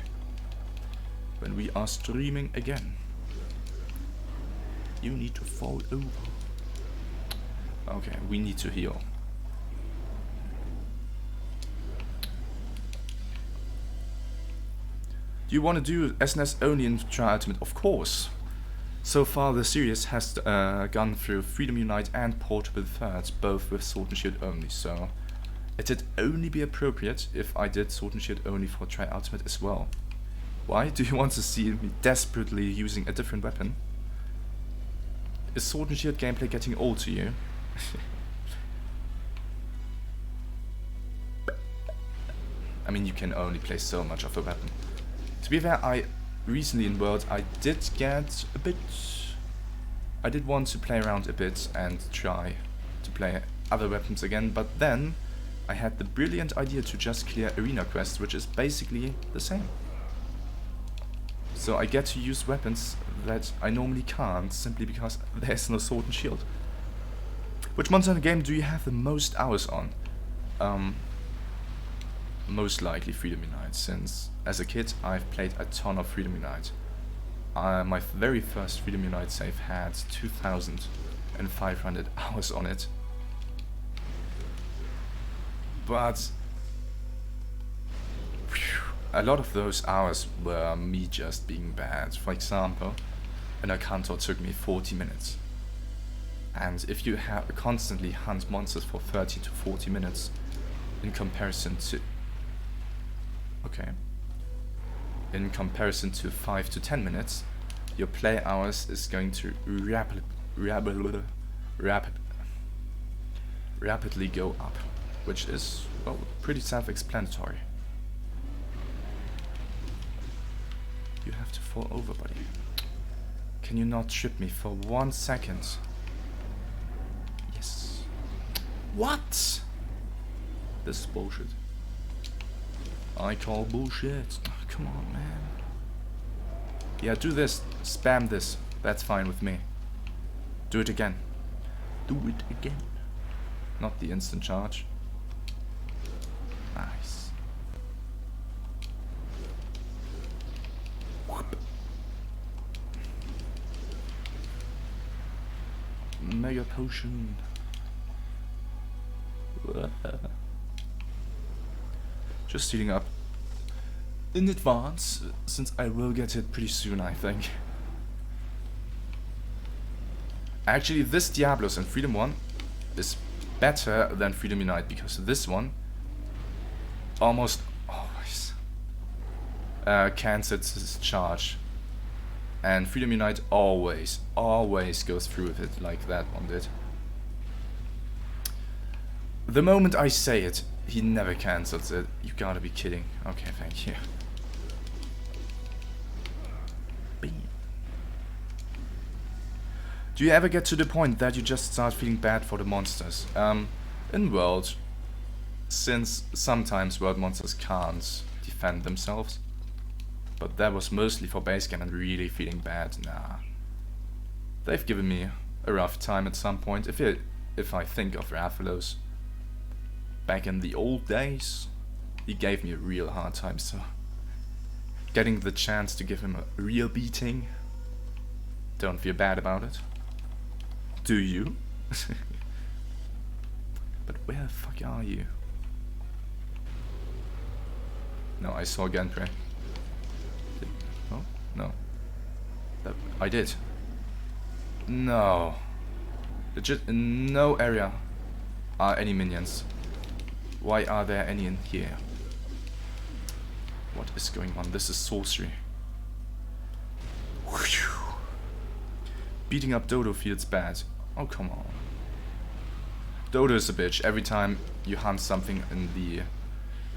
when we are streaming again. You need to fall over. Okay, we need to heal. Do you want to do SNS only in Tri Ultimate? Of course. So far the series has gone through Freedom Unite and Portable Thirds, both with Sword and Shield only, so it'd only be appropriate if I did Sword and Shield only for Tri Ultimate as well. Why? Do you want to see me desperately using a different weapon? Is Sword and Shield gameplay getting old to you? I mean, you can only play so much of a weapon. To be fair, I recently in World I did get a bit... I did want to play around a bit and try to play other weapons again, but then I had the brilliant idea to just clear Arena Quest, which is basically the same. So I get to use weapons that I normally can't, simply because there's no Sword and Shield. Which monster in the game do you have the most hours on? Most likely Freedom Unite, since as a kid I've played a ton of Freedom Unite. My very first Freedom Unite save had 2,500 hours on it. But a lot of those hours were me just being bad. For example, an Arcantor took me 40 minutes. And if you constantly hunt monsters for 30 to 40 minutes in comparison to... Okay. In comparison to 5 to 10 minutes, your play hours is going to rapidly go up. Which is, well, pretty self-explanatory. You have to fall over, buddy. Can you not trip me for 1 second? Yes. What? This is bullshit. I call bullshit. Oh, come on, man. Yeah, do this. Spam this. That's fine with me. Do it again. Do it again. Not the instant charge. Nice. Whoop. Mega potion. Just heating up in advance, since I will get it pretty soon, I think. Actually, this Diablos and Freedom 1 is better than Freedom Unite, because this one almost always cancels his charge, and Freedom Unite always goes through with it like that one did. The moment I say it, he never cancels it. You gotta be kidding. Okay, thank you. Do you ever get to the point that you just start feeling bad for the monsters? In World, since sometimes World monsters can't defend themselves, but that was mostly for base game and really feeling bad. Nah, they've given me a rough time at some point. If I think of Rathalos, back in the old days, he gave me a real hard time. So getting the chance to give him a real beating, don't feel bad about it. Do you? But where the fuck are you? No, I saw Gunprey. Oh, no. I did. No. Legit, in no area are any minions. Why are there any in here? What is going on? This is sorcery. Whew. Beating up Dodo feels bad. Oh, come on. Dodo is a bitch. Every time you hunt something in the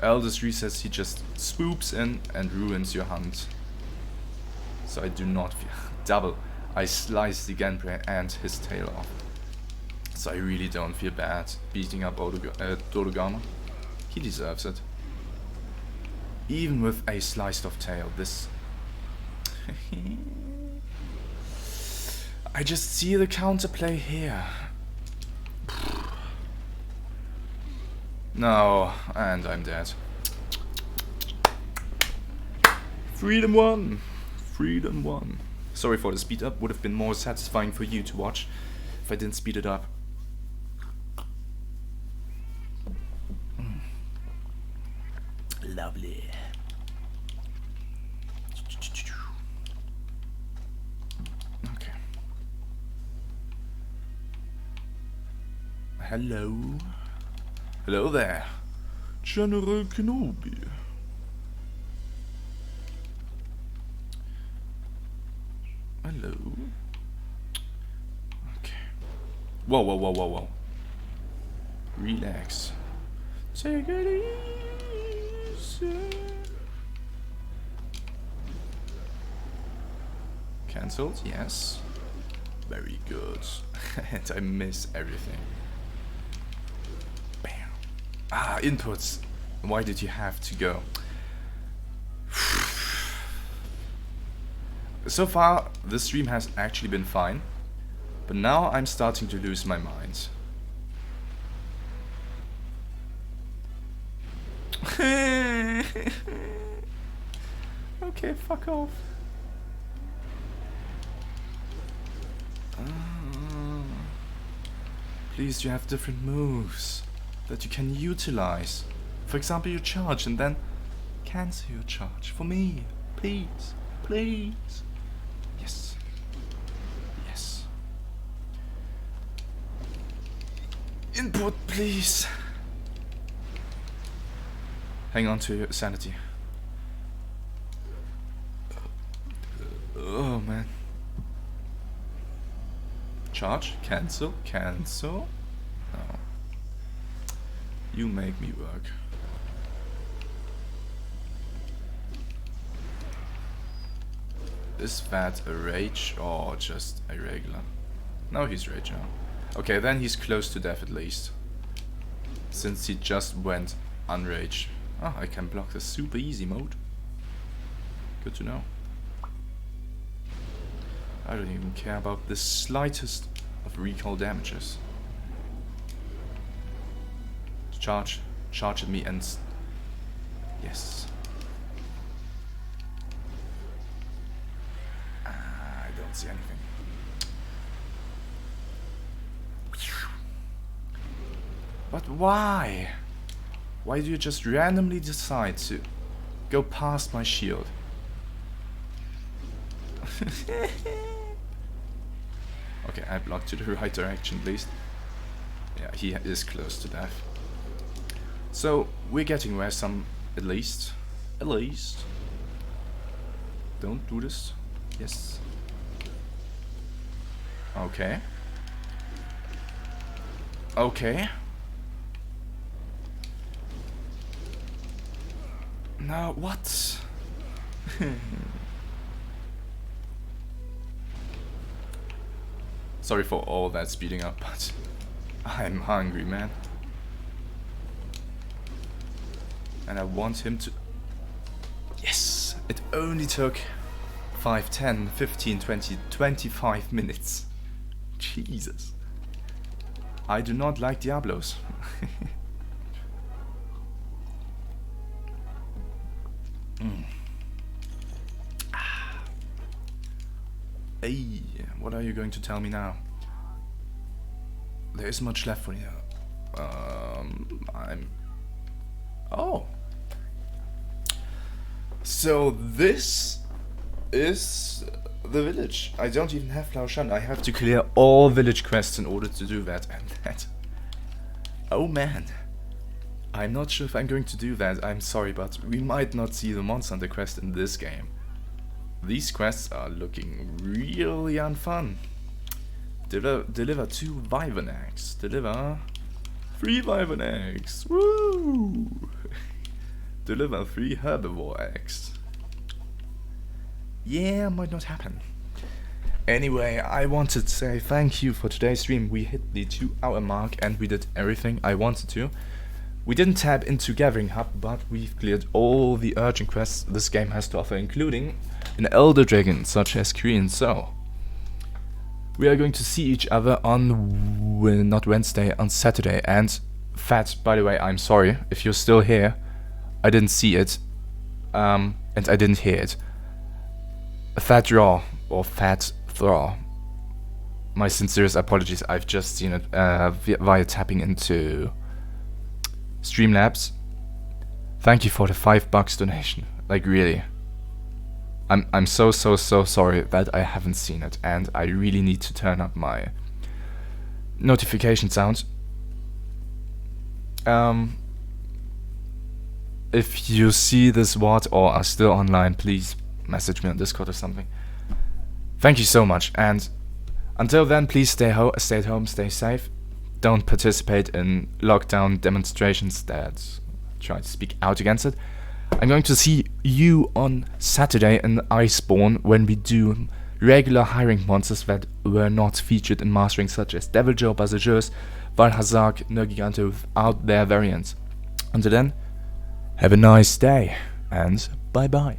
Eldest Recess, he just swoops in and ruins your hunt. So I do not feel... Double. I sliced the Gunprey and his tail off. So I really don't feel bad beating up Dodogama. He deserves it. Even with a sliced off tail, this... I just see the counterplay here. No, and I'm dead. Freedom won! Freedom won. Sorry for the speed up, would have been more satisfying for you to watch if I didn't speed it up. Lovely. Okay. Hello. Hello there, General Kenobi. Hello. Okay. Whoa, whoa, whoa, whoa, whoa. Relax. Take it easy. Cancelled? Yes. Very good. And I miss everything. Bam. Ah, inputs. Why did you have to go? So far, this stream has actually been fine, but now I'm starting to lose my mind. Okay, fuck off. Please, you have different moves that you can utilize. For example, your charge and then cancel your charge for me. Please, please. Yes. Yes. Input, please. Hang on to your sanity. Oh man. Charge, cancel, cancel. No. You make me work. Is that a rage or just a regular? No, he's rage now. Okay, then he's close to death at least. Since he just went unrage. Oh, I can block this super easy mode. Good to know. I don't even care about the slightest of recall damages. Charge at me and... Yes. I don't see anything. But why? Why do you just randomly decide to go past my shield? Okay, I blocked to the right direction at least. Yeah, he is close to death. So we're getting where some, at least. Don't do this. Yes. Okay. Okay. Now what? Sorry for all that speeding up, but I'm hungry, man. And I want him to... Yes! It only took 5, 10, 15, 20, 25 minutes. Jesus. I do not like Diablos. Hey, what are you going to tell me now? There isn't much left for you. Oh. So this is the village. I don't even have Laoshan. I have to clear all village quests in order to do that, and that... Oh man. I'm not sure if I'm going to do that, I'm sorry, but we might not see the Monster Hunter quest in this game. These quests are looking really unfun. Deliver 2 Wyvern eggs. Deliver 3 Wyvern eggs. Woo! Deliver 3 herbivore eggs. Yeah, might not happen. Anyway, I wanted to say thank you for today's stream. We hit the 2-hour mark and we did everything I wanted to. We didn't tap into Gathering Hub, but we've cleared all the urgent quests this game has to offer, including an Elder Dragon such as Korean. So we are going to see each other on not Wednesday, on Saturday. And Fat, by the way, I'm sorry if you're still here. I didn't see it, and I didn't hear it. Fat Draw or Fat Thraw. My sincerest apologies. I've just seen it via tapping into Streamlabs. Thank you for the $5 donation. Like really. I'm so sorry that I haven't seen it, and I really need to turn up my notification sound. If you see this VOD or are still online, please message me on Discord or something. Thank you so much, and until then, please stay at home, stay safe. Don't participate in lockdown demonstrations that try to speak out against it. I'm going to see you on Saturday in Iceborne when we do regular hiring monsters that were not featured in mastering, such as Deviljho, Basageurs, Valhazak, Nergigante without their variants. Until then, have a nice day and bye bye.